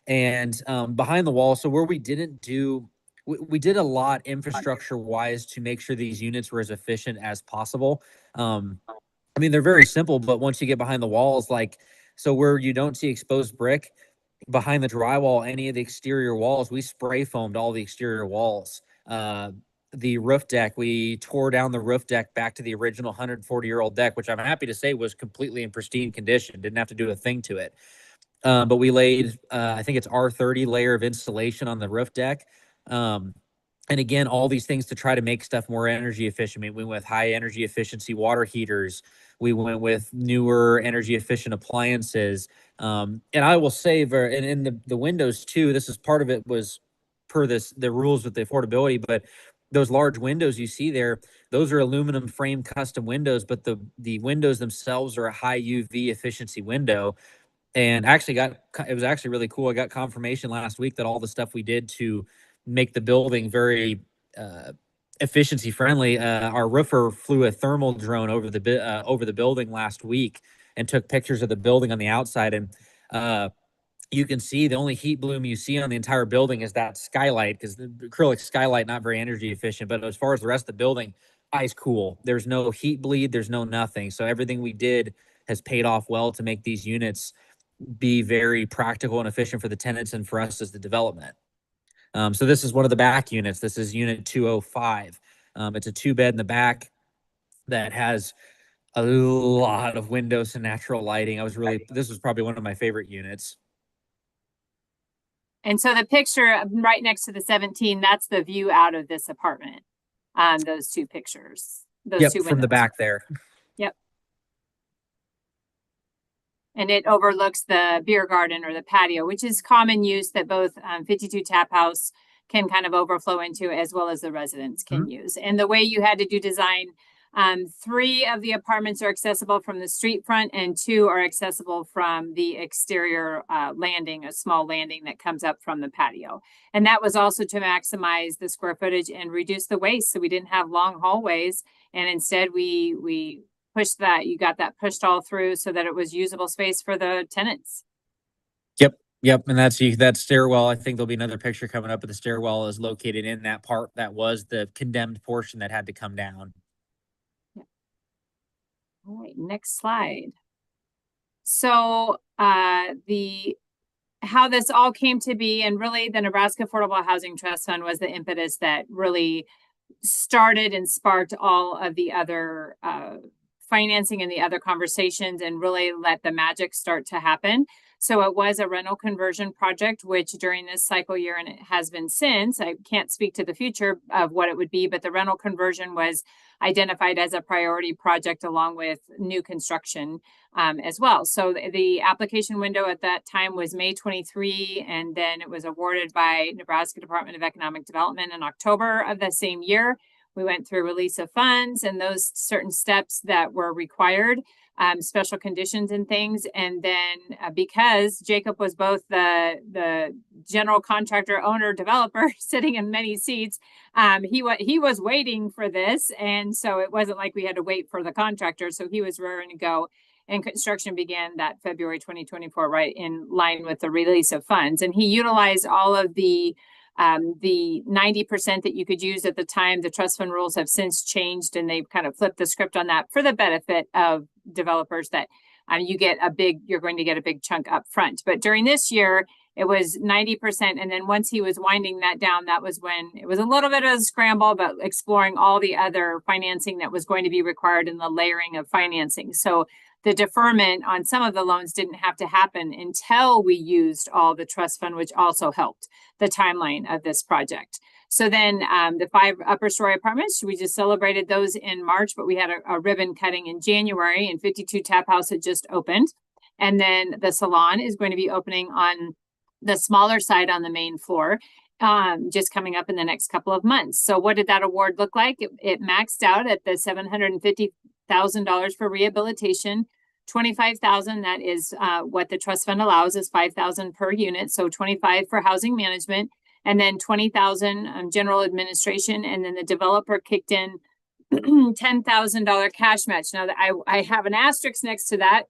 And behind the wall, so where we didn't do, we did a lot infrastructure wise to make sure these units were as efficient as possible. I mean, they're very simple, but once you get behind the walls, like, so where you don't see exposed brick, behind the drywall, any of the exterior walls, we spray foamed all the exterior walls. The roof deck, we tore down the roof deck back to the original 140-year-old deck, which I'm happy to say was completely in pristine condition. Didn't have to do a thing to it. But we laid, I think it's R30 layer of insulation on the roof deck. And again, all these things to try to make stuff more energy efficient. We went with high energy efficiency water heaters. We went with newer energy efficient appliances. And I will say, and in the windows too, this is part of it was per the rules with the affordability, but those large windows you see there, those are aluminum frame custom windows, but the windows themselves are a high UV efficiency window. And actually it was actually really cool. I got confirmation last week that all the stuff we did to make the building very efficiency friendly. Our roofer flew a thermal drone over the building last week and took pictures of the building on the outside. And you can see the only heat bloom you see on the entire building is that skylight, because the acrylic skylight, not very energy efficient. But as far as the rest of the building, ice cool. There's no heat bleed. There's no nothing. So everything we did has paid off well to make these units be very practical and efficient for the tenants and for us as the development. So this is one of the back units. This is unit 205. It's a 2-bed in the back that has a lot of windows and natural lighting. This was probably one of my favorite units. And so the picture right next to the 17, that's the view out of this apartment. Those two pictures, those two windows. From the back there. Yep. And it overlooks the beer garden or the patio, which is common use that both 52 Tap House can kind of overflow into, as well as the residents can use. And the way you had to do design, 3 of the apartments are accessible from the street front and 2 are accessible from the exterior landing, a small landing that comes up from the patio. And that was also to maximize the square footage and reduce the waste. So we didn't have long hallways. And instead we pushed that, you got that pushed all through so that it was usable space for the tenants. Yep. And that stairwell, I think there'll be another picture coming up, but the stairwell is located in that part that was the condemned portion that had to come down. Yep. All right, next slide. So how this all came to be, and really the Nebraska Affordable Housing Trust Fund was the impetus that really started and sparked all of the other financing and the other conversations, and really let the magic start to happen. So it was a rental conversion project, which during this cycle year, and it has been since, I can't speak to the future of what it would be, but the rental conversion was identified as a priority project along with new construction as well. So the application window at that time was May 23, and then it was awarded by Nebraska Department of Economic Development in October of the same year. We went through release of funds and those certain steps that were required, special conditions and things. And then because Jacob was both the general contractor, owner, developer, sitting in many seats, he was waiting for this. And so it wasn't like we had to wait for the contractor. So he was raring to go. And construction began that February 2024, right in line with the release of funds. And he utilized all of the 90% that you could use at the time. The trust fund rules have since changed, and they've kind of flipped the script on that for the benefit of developers that you're going to get a big chunk up front. But during this year, it was 90%. And then once he was winding that down, that was when it was a little bit of a scramble, but exploring all the other financing that was going to be required in the layering of financing. So the deferment on some of the loans didn't have to happen until we used all the trust fund, which also helped the timeline of this project. So then the 5 upper story apartments, we just celebrated those in March, but we had a ribbon cutting in January, and 52 Tap House had just opened. And then the salon is going to be opening on the smaller side on the main floor, just coming up in the next couple of months. So what did that award look like? It maxed out at the $750,000 for rehabilitation, $25,000. That is what the trust fund allows, is $5,000 per unit. So $25,000 for housing management, and then $20,000 general administration. And then the developer kicked in $10,000 cash match. Now I have an asterisk next to that,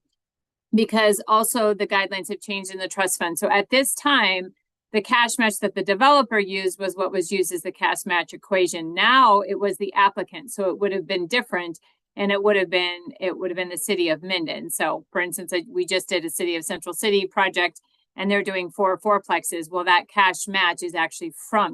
because also the guidelines have changed in the trust fund. So at this time, the cash match that the developer used was what was used as the cash match equation. Now it was the applicant. So it would have been different, and it would have been the city of Minden. So for instance, we just did a City of Central City project, and they're doing 4 fourplexes. Well, that cash match is actually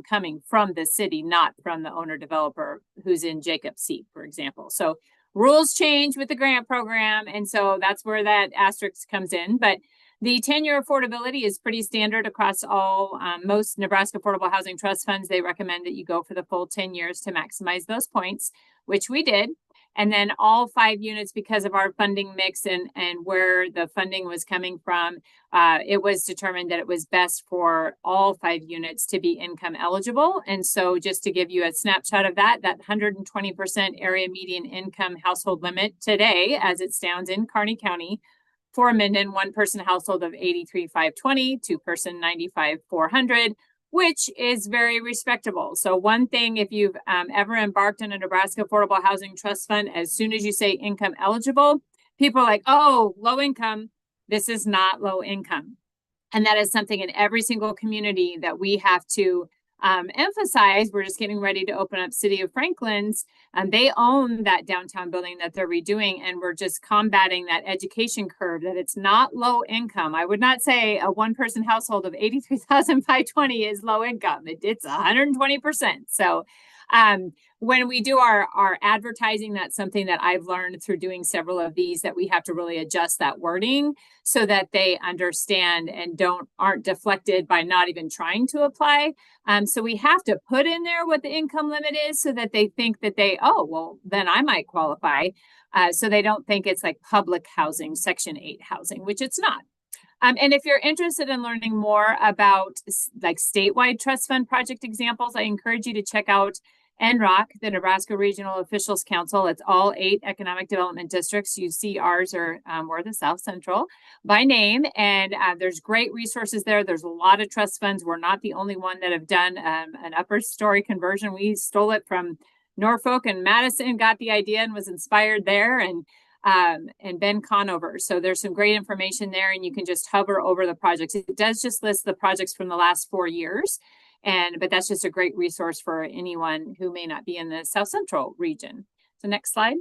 coming from the city, not from the owner developer who's in Jacob's seat, for example. So rules change with the grant program, and so that's where that asterisk comes in. But the 10-year affordability is pretty standard across all most Nebraska Affordable Housing Trust funds. They recommend that you go for the full 10 years to maximize those points, which we did. And then all 5 units, because of our funding mix and where the funding was coming from, it was determined that it was best for all 5 units to be income eligible. And so just to give you a snapshot of that 120% area median income household limit today, as it stands in Kearney County, for Minden, 1-person household of 83,520, 2-person 95,400, which is very respectable. So one thing, if you've ever embarked on a Nebraska Affordable Housing Trust Fund, as soon as you say income eligible, people are like, oh, low income. This is not low income. And that is something in every single community that we have to emphasize. We're just getting ready to open up City of Franklin's, and they own that downtown building that they're redoing, and we're just combating that education curve, that it's not low income. I would not say a 1-person household of 83,520 is low income. It's 120%. So when we do our advertising, that's something that I've learned through doing several of these, that we have to really adjust that wording so that they understand and aren't deflected by not even trying to apply. So we have to put in there what the income limit is so that they think that then I might qualify. So they don't think it's like public housing, Section 8 housing, which it's not. And if you're interested in learning more about like statewide trust fund project examples, I encourage you to check out NROC, the Nebraska Regional Officials Council. It's all 8 economic development districts. You see ours are we're the South Central by name, and there's great resources there. There's a lot of trust funds. We're not the only one that have done an upper story conversion. We stole it from Norfolk and Madison, got the idea and was inspired there, and Ben Conover. So there's some great information there, and you can just hover over the projects. It does just list the projects from the last 4 years. But that's just a great resource for anyone who may not be in the South Central region. So next slide.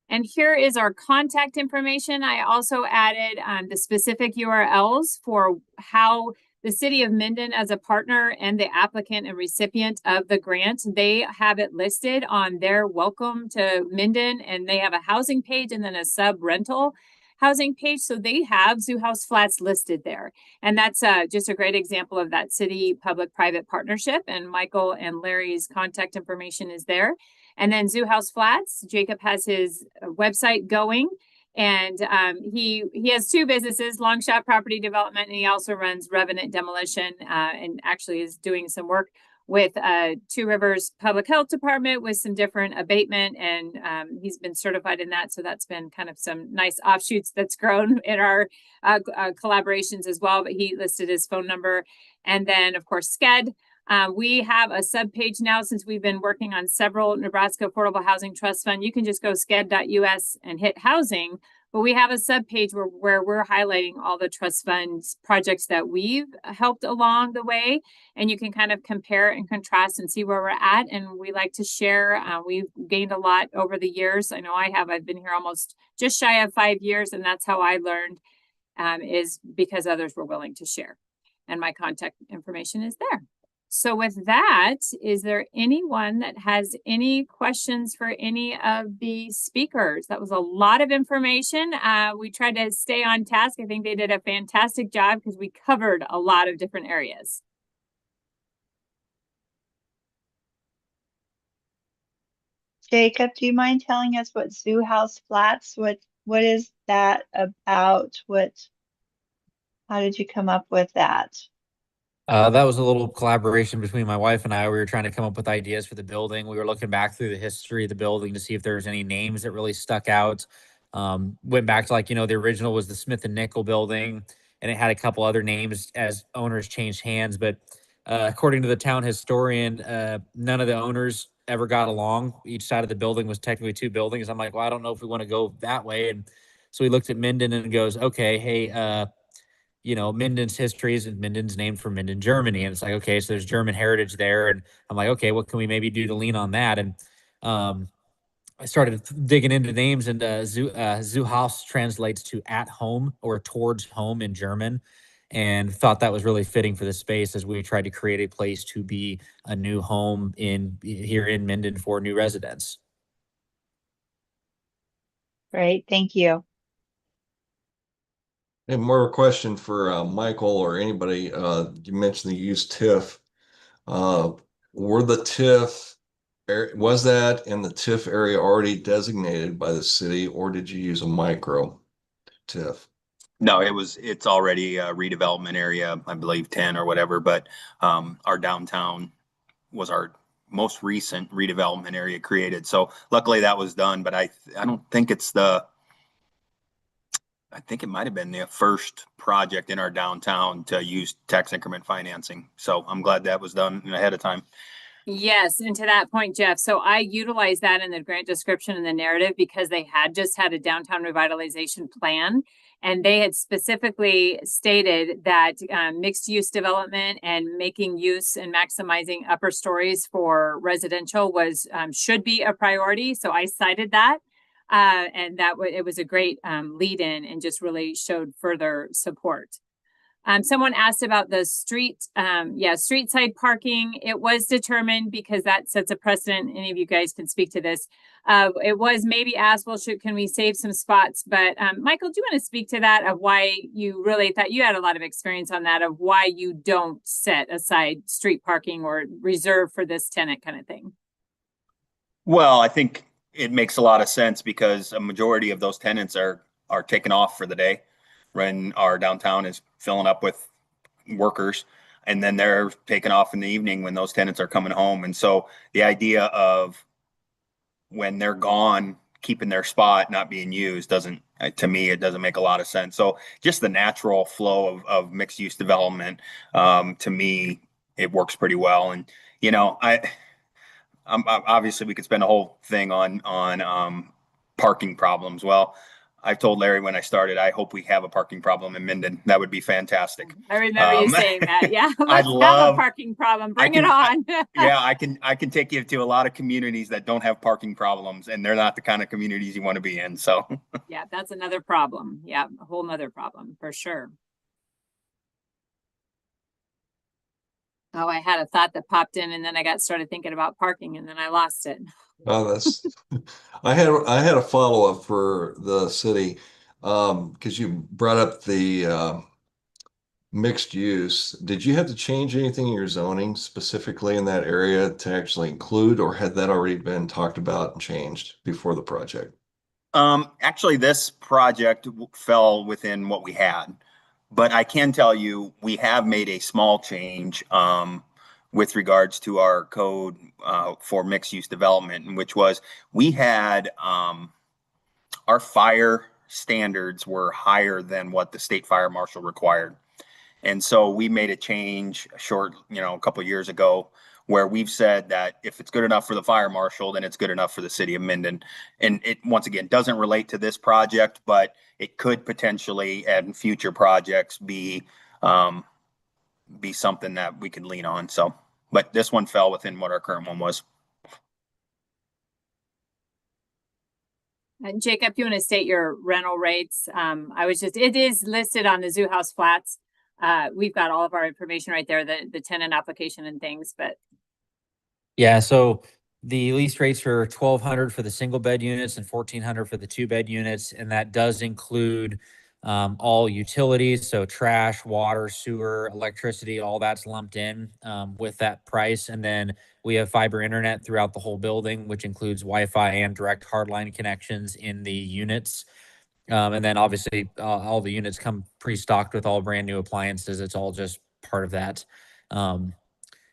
And here is our contact information. I also added the specific URLs for how the City of Minden, as a partner and the applicant and recipient of the grant, they have it listed on their Welcome to Minden, and they have a housing page and then a sub-rental housing page. So they have Zoo House Flats listed there. And that's just a great example of that city public-private partnership. And Michael and Larry's contact information is there. And then Zoo House Flats, Jacob has his website going. And he has 2 businesses, Long Shot Property Development, and he also runs Revenant Demolition, and actually is doing some work with Two Rivers Public Health Department with some different abatement, and he's been certified in that. So that's been kind of some nice offshoots that's grown in our collaborations as well. But he listed his phone number. And then, of course, SCED. We have a subpage now, since we've been working on several Nebraska Affordable Housing Trust Fund. You can just go sced.us and hit housing. But we have a subpage where we're highlighting all the trust funds projects that we've helped along the way. And you can kind of compare and contrast and see where we're at. And we like to share. We've gained a lot over the years. I know I have. I've been here almost just shy of 5 years, and that's how I learned. is because others were willing to share. And my contact information is there. So with that, is there anyone that has any questions for any of the speakers? That was a lot of information. We tried to stay on task. I think they did a fantastic job because we covered a lot of different areas. Jacob, do you mind telling us what Zoo House Flats, what is that about? How did you come up with that? That was a little collaboration between my wife and I. We were trying to come up with ideas for the building. We were looking back through the history of the building to see if there was any names that really stuck out. Went back to the original was the Smith and Nickel building, and it had a couple other names as owners changed hands. But according to the town historian, none of the owners ever got along. Each side of the building was technically two buildings. I'm like, well, I don't know if we want to go that way. And so we looked at Minden and goes, okay, hey, Minden's history is Minden's named for Minden, Germany. And it's like, okay, so there's German heritage there. And I'm like, okay, what can we maybe do to lean on that? And I started digging into names, and Zuhaus translates to at home or towards home in German, and thought that was really fitting for the space as we tried to create a place to be a new home here in Minden for new residents. Great, thank you. And more of a question for Michael or anybody. You mentioned the use TIF. Were the TIF, was that in the TIF area already designated by the city, or did you use a micro TIF? No, it's already a redevelopment area, I believe 10 or whatever, but our downtown was our most recent redevelopment area created. So luckily that was done, but I don't think I think it might have been the first project in our downtown to use tax increment financing. So I'm glad that was done ahead of time. Yes, and to that point, Jeff, so I utilized that in the grant description and the narrative because they had just had a downtown revitalization plan, and they had specifically stated that mixed use development and making use and maximizing upper stories for residential was should be a priority. So I cited that. And it was a great lead in and just really showed further support. Someone asked about the street side parking. It was determined because that sets a precedent. Any of you guys can speak to this. It was maybe asked, well, can we save some spots? But Michael, do you want to speak to that of why you really thought you had a lot of experience on that of why you don't set aside street parking or reserve for this tenant kind of thing? Well, I think it makes a lot of sense because a majority of those tenants are taken off for the day when our downtown is filling up with workers, and then they're taken off in the evening when those tenants are coming home. And so the idea of when they're gone, keeping their spot not being used to me, it doesn't make a lot of sense. So just the natural flow of mixed use development, to me, it works pretty well. And, obviously we could spend a whole thing on parking problems. Well, I told Larry when I started, I hope we have a parking problem in Minden. That would be fantastic. I remember you saying that. Yeah, I'd let's have a parking problem. Bring it on. Yeah, I can take you to a lot of communities that don't have parking problems, and they're not the kind of communities you want to be in. So yeah, that's another problem. Yeah, a whole nother problem for sure. Oh, I had a thought that popped in, and then I started thinking about parking, and then I lost it. Oh, I had a follow-up for the city, because you brought up the mixed use. Did you have to change anything in your zoning specifically in that area to actually include, or had that already been talked about and changed before the project? Actually, this project fell within what we had, but I can tell you we have made a small change with regards to our code for mixed use development, which was we had our fire standards were higher than what the state fire marshal required. And so we made a change a couple of years ago where we've said that if it's good enough for the fire marshal, then it's good enough for the city of Minden. And it, once again, doesn't relate to this project, but it could potentially in future projects be something that we could lean on. So, but this one fell within what our current one was. And Jacob, you want to state your rental rates? It is listed on the Zoo House Flats. We've got all of our information right there, the tenant application and things, but. Yeah, so the lease rates are 1,200 for the single bed units and 1,400 for the 2 bed units, and that does include all utilities, so trash, water, sewer, electricity, all that's lumped in with that price. And then we have fiber internet throughout the whole building, which includes Wi-Fi and direct hardline connections in the units. And then obviously all the units come pre-stocked with all brand new appliances. It's all just part of that. And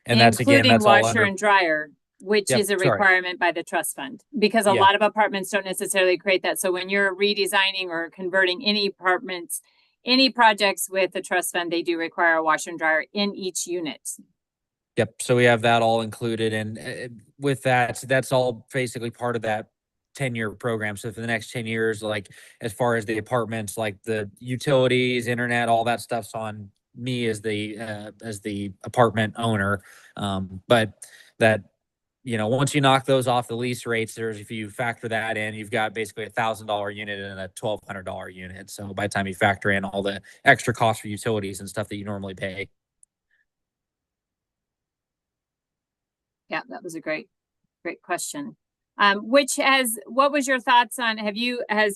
that's again, Including that's all washer under. and dryer, which Yep, is a sorry. requirement by the trust fund, because a Yeah. lot of apartments don't necessarily create that. So when you're redesigning or converting any apartments, any projects with the trust fund, they do require a washer and dryer in each unit. Yep. So we have that all included. And with that, that's all basically part of that 10-year program. So for the next 10 years, like as far as the apartments, like the utilities, internet, all that stuff's on me as the apartment owner. But that, once you knock those off the lease rates, if you factor that in, you've got basically $1,000 unit and a $1,200 unit. So by the time you factor in all the extra costs for utilities and stuff that you normally pay. Yeah, that was a great question. What was your thoughts on,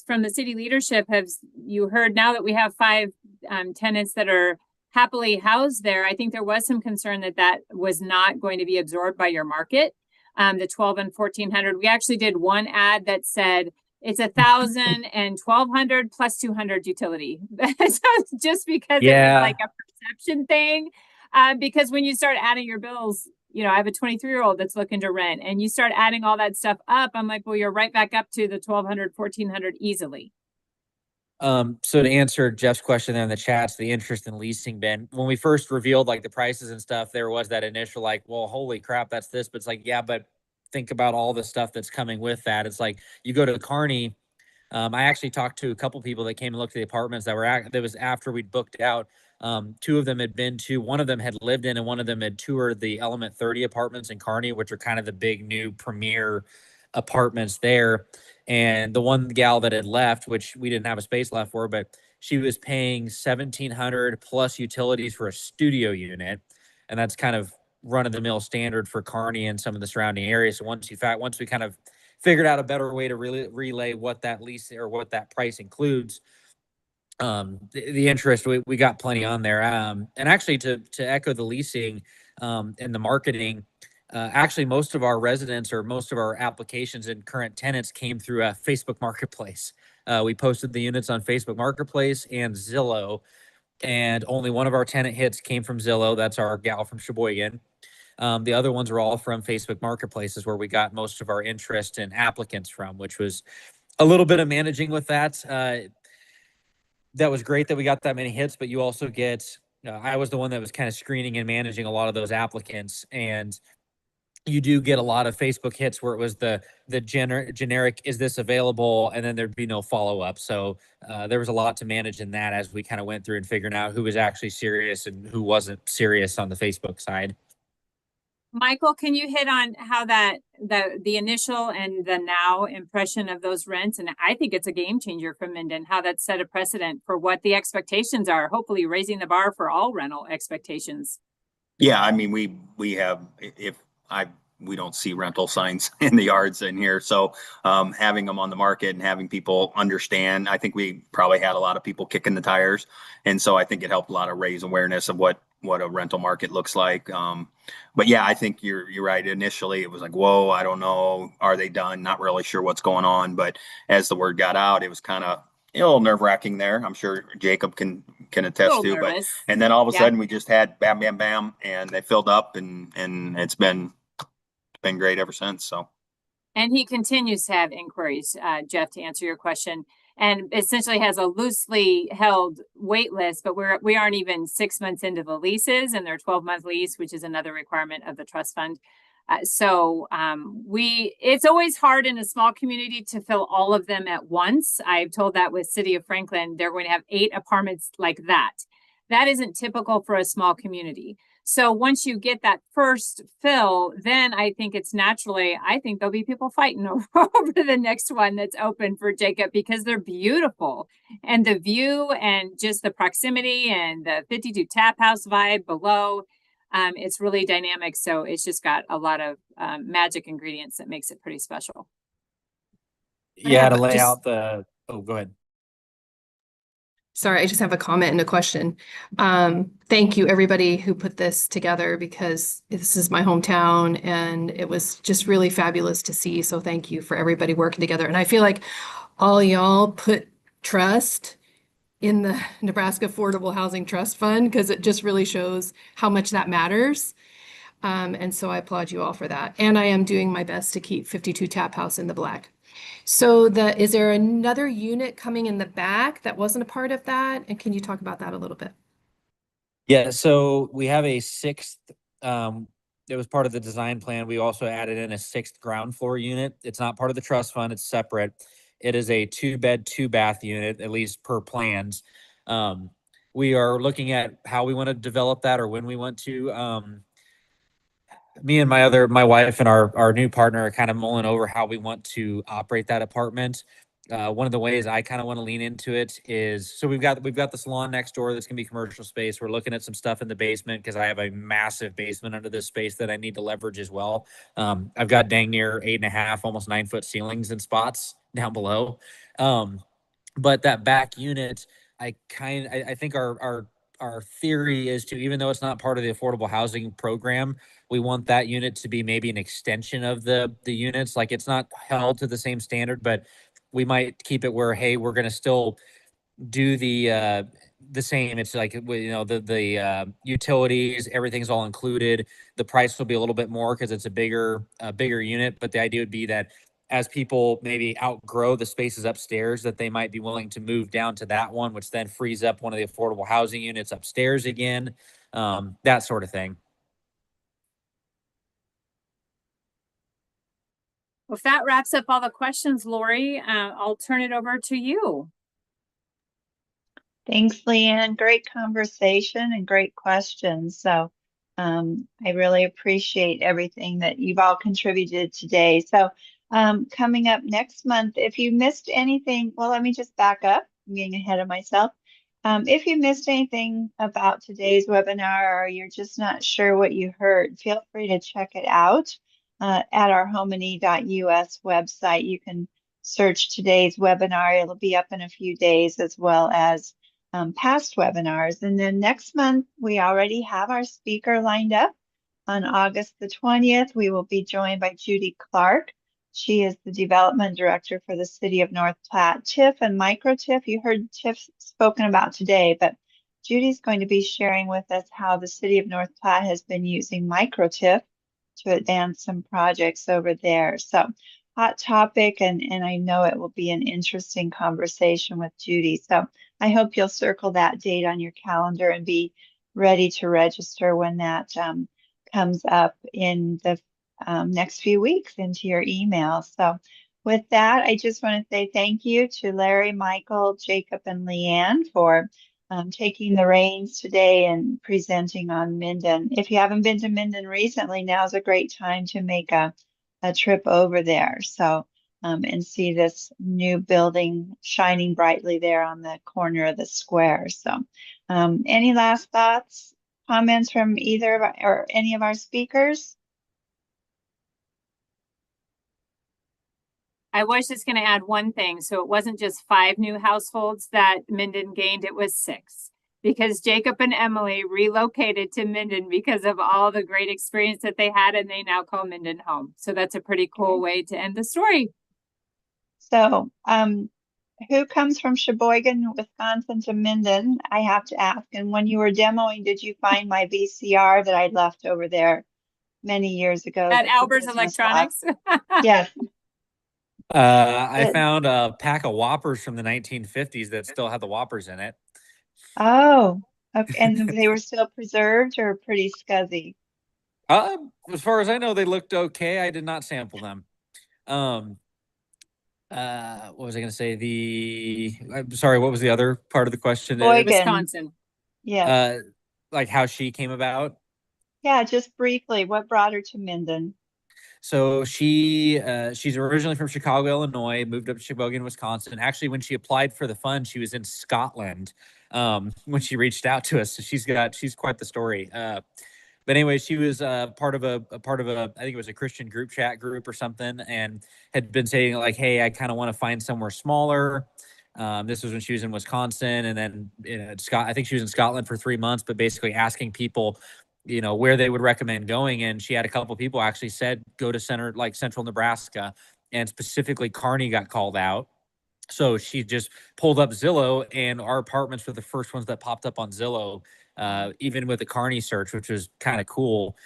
from the city leadership, have you heard now that we have 5 tenants that are happily housed there? I think there was some concern that was not going to be absorbed by your market. The 12 and 1,400, we actually did one ad that said it's 1,000 and 1,200 plus 200 utility. So just because it was like a perception thing. Because when you start adding your bills, I have a 23-year-old that's looking to rent, and you start adding all that stuff up. I'm like, well, you're right back up to the 1,200, 1,400 easily. So to answer Jeff's question there in the chats, the interest in leasing, Ben, when we first revealed like the prices and stuff, there was that initial like, well, holy crap, that's this. But it's like, yeah, but think about all the stuff that's coming with that. It's like you go to Kearney. I actually talked to a couple people that came and looked at the apartments that was after we'd booked out. 2 of them had been to, one of them had lived in, and one of them had toured the Element 30 apartments in Kearney, which are kind of the big new premier apartments there. And the one gal that had left, which we didn't have a space left for, but she was paying 1,700 plus utilities for a studio unit. And that's kind of run of the mill standard for Kearney and some of the surrounding areas. So once we kind of figured out a better way to relay what that lease or what that price includes, the interest, we got plenty on there. And actually to echo the leasing and the marketing, actually most of our residents or most of our applications and current tenants came through a Facebook Marketplace. We posted the units on Facebook Marketplace and Zillow, and only one of our tenant hits came from Zillow. That's our gal from Sheboygan. The other ones were all from Facebook Marketplaces, where we got most of our interest and applicants from, which was a little bit of managing with that. That was great that we got that many hits, but you also get, I was the one that was kind of screening and managing a lot of those applicants. And you do get a lot of Facebook hits where it was the generic, is this available? And then there'd be no follow up. So there was a lot to manage in that as we kind of went through and figuring out who was actually serious and who wasn't serious on the Facebook side. Michael, can you hit on how the initial and the now impression of those rents? And I think it's a game changer for Minden, how that set a precedent for what the expectations are, hopefully raising the bar for all rental expectations. Yeah, I mean, we don't see rental signs in the yards in here. So having them on the market and having people understand, I think we probably had a lot of people kicking the tires. And so I think it helped a lot of raise awareness of what a rental market looks like. But yeah, I think you're right. Initially it was like, whoa, I don't know. Are they done? Not really sure what's going on. But as the word got out, it was kind of a little nerve wracking there. I'm sure Jacob can attest to, Nervous. and then all of a sudden we just had bam, bam, bam, and they filled up, and it's been great ever since. So, and he continues to have inquiries, Jeff, to answer your question, and essentially has a loosely held wait list, but we aren't even 6 months into the leases, and they're 12-month lease, which is another requirement of the trust fund. It's always hard in a small community to fill all of them at once. I've told that with City of Franklin, they're going to have 8 apartments like that. That isn't typical for a small community. So once you get that first fill, then I think I think there'll be people fighting over, over the next one that's open for Jacob because they're beautiful. And the view and just the proximity and the 52 Tap House vibe below, it's really dynamic. So it's just got a lot of magic ingredients that makes it pretty special. Yeah, to have lay just- out the, oh, go ahead. Sorry, I just have a comment and a question. Thank you, everybody who put this together, because this is my hometown and it was just really fabulous to see. So thank you for everybody working together. And I feel like all y'all put trust in the Nebraska Affordable Housing Trust Fund because it just really shows how much that matters. And so I applaud you all for that. And I am doing my best to keep 52 Tap House in the black. So is there another unit coming in the back that wasn't a part of that? And can you talk about that a little bit? Yeah, so we have a sixth, it was part of the design plan. We also added in a sixth ground floor unit. It's not part of the trust fund, it's separate. It is a 2-bed, 2-bath unit, at least per plans. We are looking at how we want to develop that or when we want to. Me and my wife and our new partner are kind of mulling over how we want to operate that apartment. One of the ways I kind of want to lean into it is, so we've got the salon next door that's gonna be commercial space. We're looking at some stuff in the basement because I have a massive basement under this space that I need to leverage as well. I've got dang near 8.5, almost 9-foot ceilings in spots down below. But that back unit, I think our theory is to, even though it's not part of the affordable housing program, we want that unit to be maybe an extension of the units. Like, it's not held to the same standard, but we might keep it where, hey, we're going to still do the same. It's like, the utilities, everything's all included. The price will be a little bit more because it's a bigger unit. But the idea would be that as people maybe outgrow the spaces upstairs, that they might be willing to move down to that one, which then frees up one of the affordable housing units upstairs again. That sort of thing. Well, if that wraps up all the questions, Lori, I'll turn it over to you. Thanks, Leanne. Great conversation and great questions. So I really appreciate everything that you've all contributed today. So coming up next month, if you missed anything, well, let me just back up. I'm getting ahead of myself. If you missed anything about today's webinar or you're just not sure what you heard, feel free to check it out at our HomeNE.us website. You can search today's webinar. It'll be up in a few days, as well as past webinars. And then next month, we already have our speaker lined up. On August the 20th, we will be joined by Judy Clark. She is the Development Director for the City of North Platte. TIF and MicroTIF, you heard TIF spoken about today, but Judy's going to be sharing with us how the City of North Platte has been using MicroTIF to advance some projects over there. So hot topic, and I know it will be an interesting conversation with Judy. So I hope you'll circle that date on your calendar and be ready to register when that comes up in the next few weeks into your email. So with that, I just want to say thank you to Larry, Michael, Jacob, and Leanne for taking the reins today and presenting on Minden. If you haven't been to Minden recently, now's a great time to make a trip over there. So and see this new building shining brightly there on the corner of the square. So any last thoughts, comments from either of or any of our speakers? I was just going to add one thing. So it wasn't just 5 new households that Minden gained, it was 6. Because Jacob and Emily relocated to Minden because of all the great experience that they had, and they now call Minden home. So that's a pretty cool way to end the story. So who comes from Sheboygan, Wisconsin to Minden? I have to ask. And when you were demoing, did you find my VCR that I left over there many years ago? At Albert's Electronics? Yes. I found a pack of Whoppers from the 1950s that still had the Whoppers in it. Oh, okay. And they were still preserved or pretty scuzzy? As far as I know, they looked okay. I did not sample them. What was I going to say? I'm sorry, what was the other part of the question? Sheboygan. Wisconsin. Yeah. Like how she came about. Yeah, just briefly, what brought her to Minden? So she's originally from Chicago, Illinois, moved up to Sheboygan, Wisconsin. Actually, when she applied for the fund, she was in Scotland when she reached out to us. So she's quite the story. But anyway, she was part of a I think it was a Christian group chat group or something, and had been saying like, "Hey, I kind of want to find somewhere smaller." This was when she was in Wisconsin, and then I think she was in Scotland for 3 months, but basically asking people, where they would recommend going. And she had a couple of people actually said go to central Nebraska, and specifically Kearney got called out. So she just pulled up Zillow, and our apartments were the first ones that popped up on Zillow, even with the Kearney search, which was kind of cool.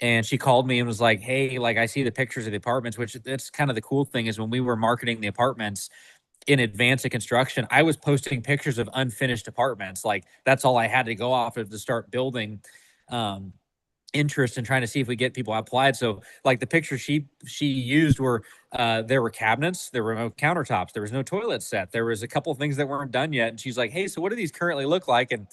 And she called me and was like, "Hey, like I see the pictures of the apartments," which that's kind of the cool thing is when we were marketing the apartments in advance of construction, I was posting pictures of unfinished apartments. Like that's all I had to go off of to start building. Um, interest in trying to see if we get people applied. So like the pictures she used were there were cabinets, there were no countertops, there was no toilet set, there was a couple of things that weren't done yet. And she's like, "Hey, so what do these currently look like?" And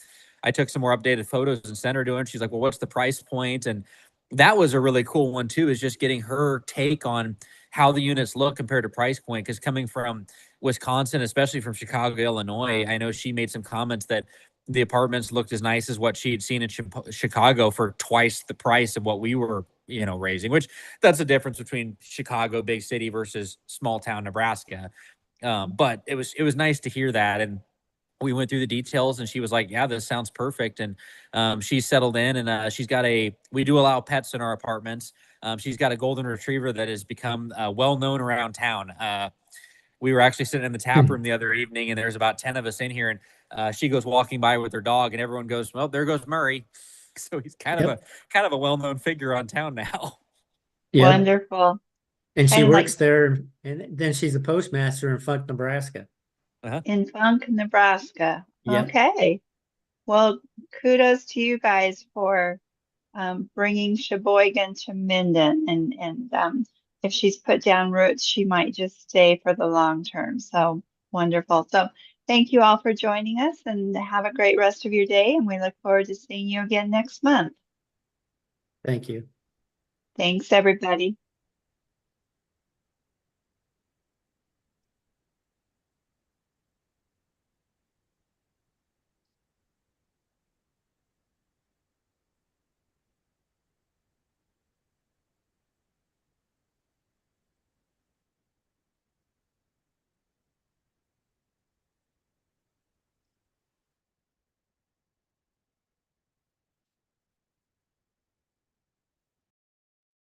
I took some more updated photos and sent her to her. And she's like, "Well, what's the price point?" And that was a really cool one too, is just getting her take on how the units look compared to price point. Because coming from Wisconsin, especially from Chicago, Illinois, I know she made some comments that the apartments looked as nice as what she had seen in Chicago for twice the price of what we were, raising, which that's the difference between Chicago, big city versus small town Nebraska. But it was nice to hear that. And we went through the details and she was like, "Yeah, this sounds perfect." And she's settled in, and we do allow pets in our apartments. She's got a golden retriever that has become well known around town. We were actually sitting in the tap room the other evening, and there's about 10 of us in here, and she goes walking by with her dog, and everyone goes, "Well, there goes Murray." So he's kind of a well-known figure on town now. Yeah, Wonderful. and she And like works there, and then she's a postmaster in Funk, Nebraska. in Funk, Nebraska. Yeah. Okay. Well, kudos to you guys for bringing Sheboygan to Minden, and if she's put down roots, she might just stay for the long term. So wonderful. So thank you all for joining us, and have a great rest of your day. And we look forward to seeing you again next month. Thank you. Thanks, everybody.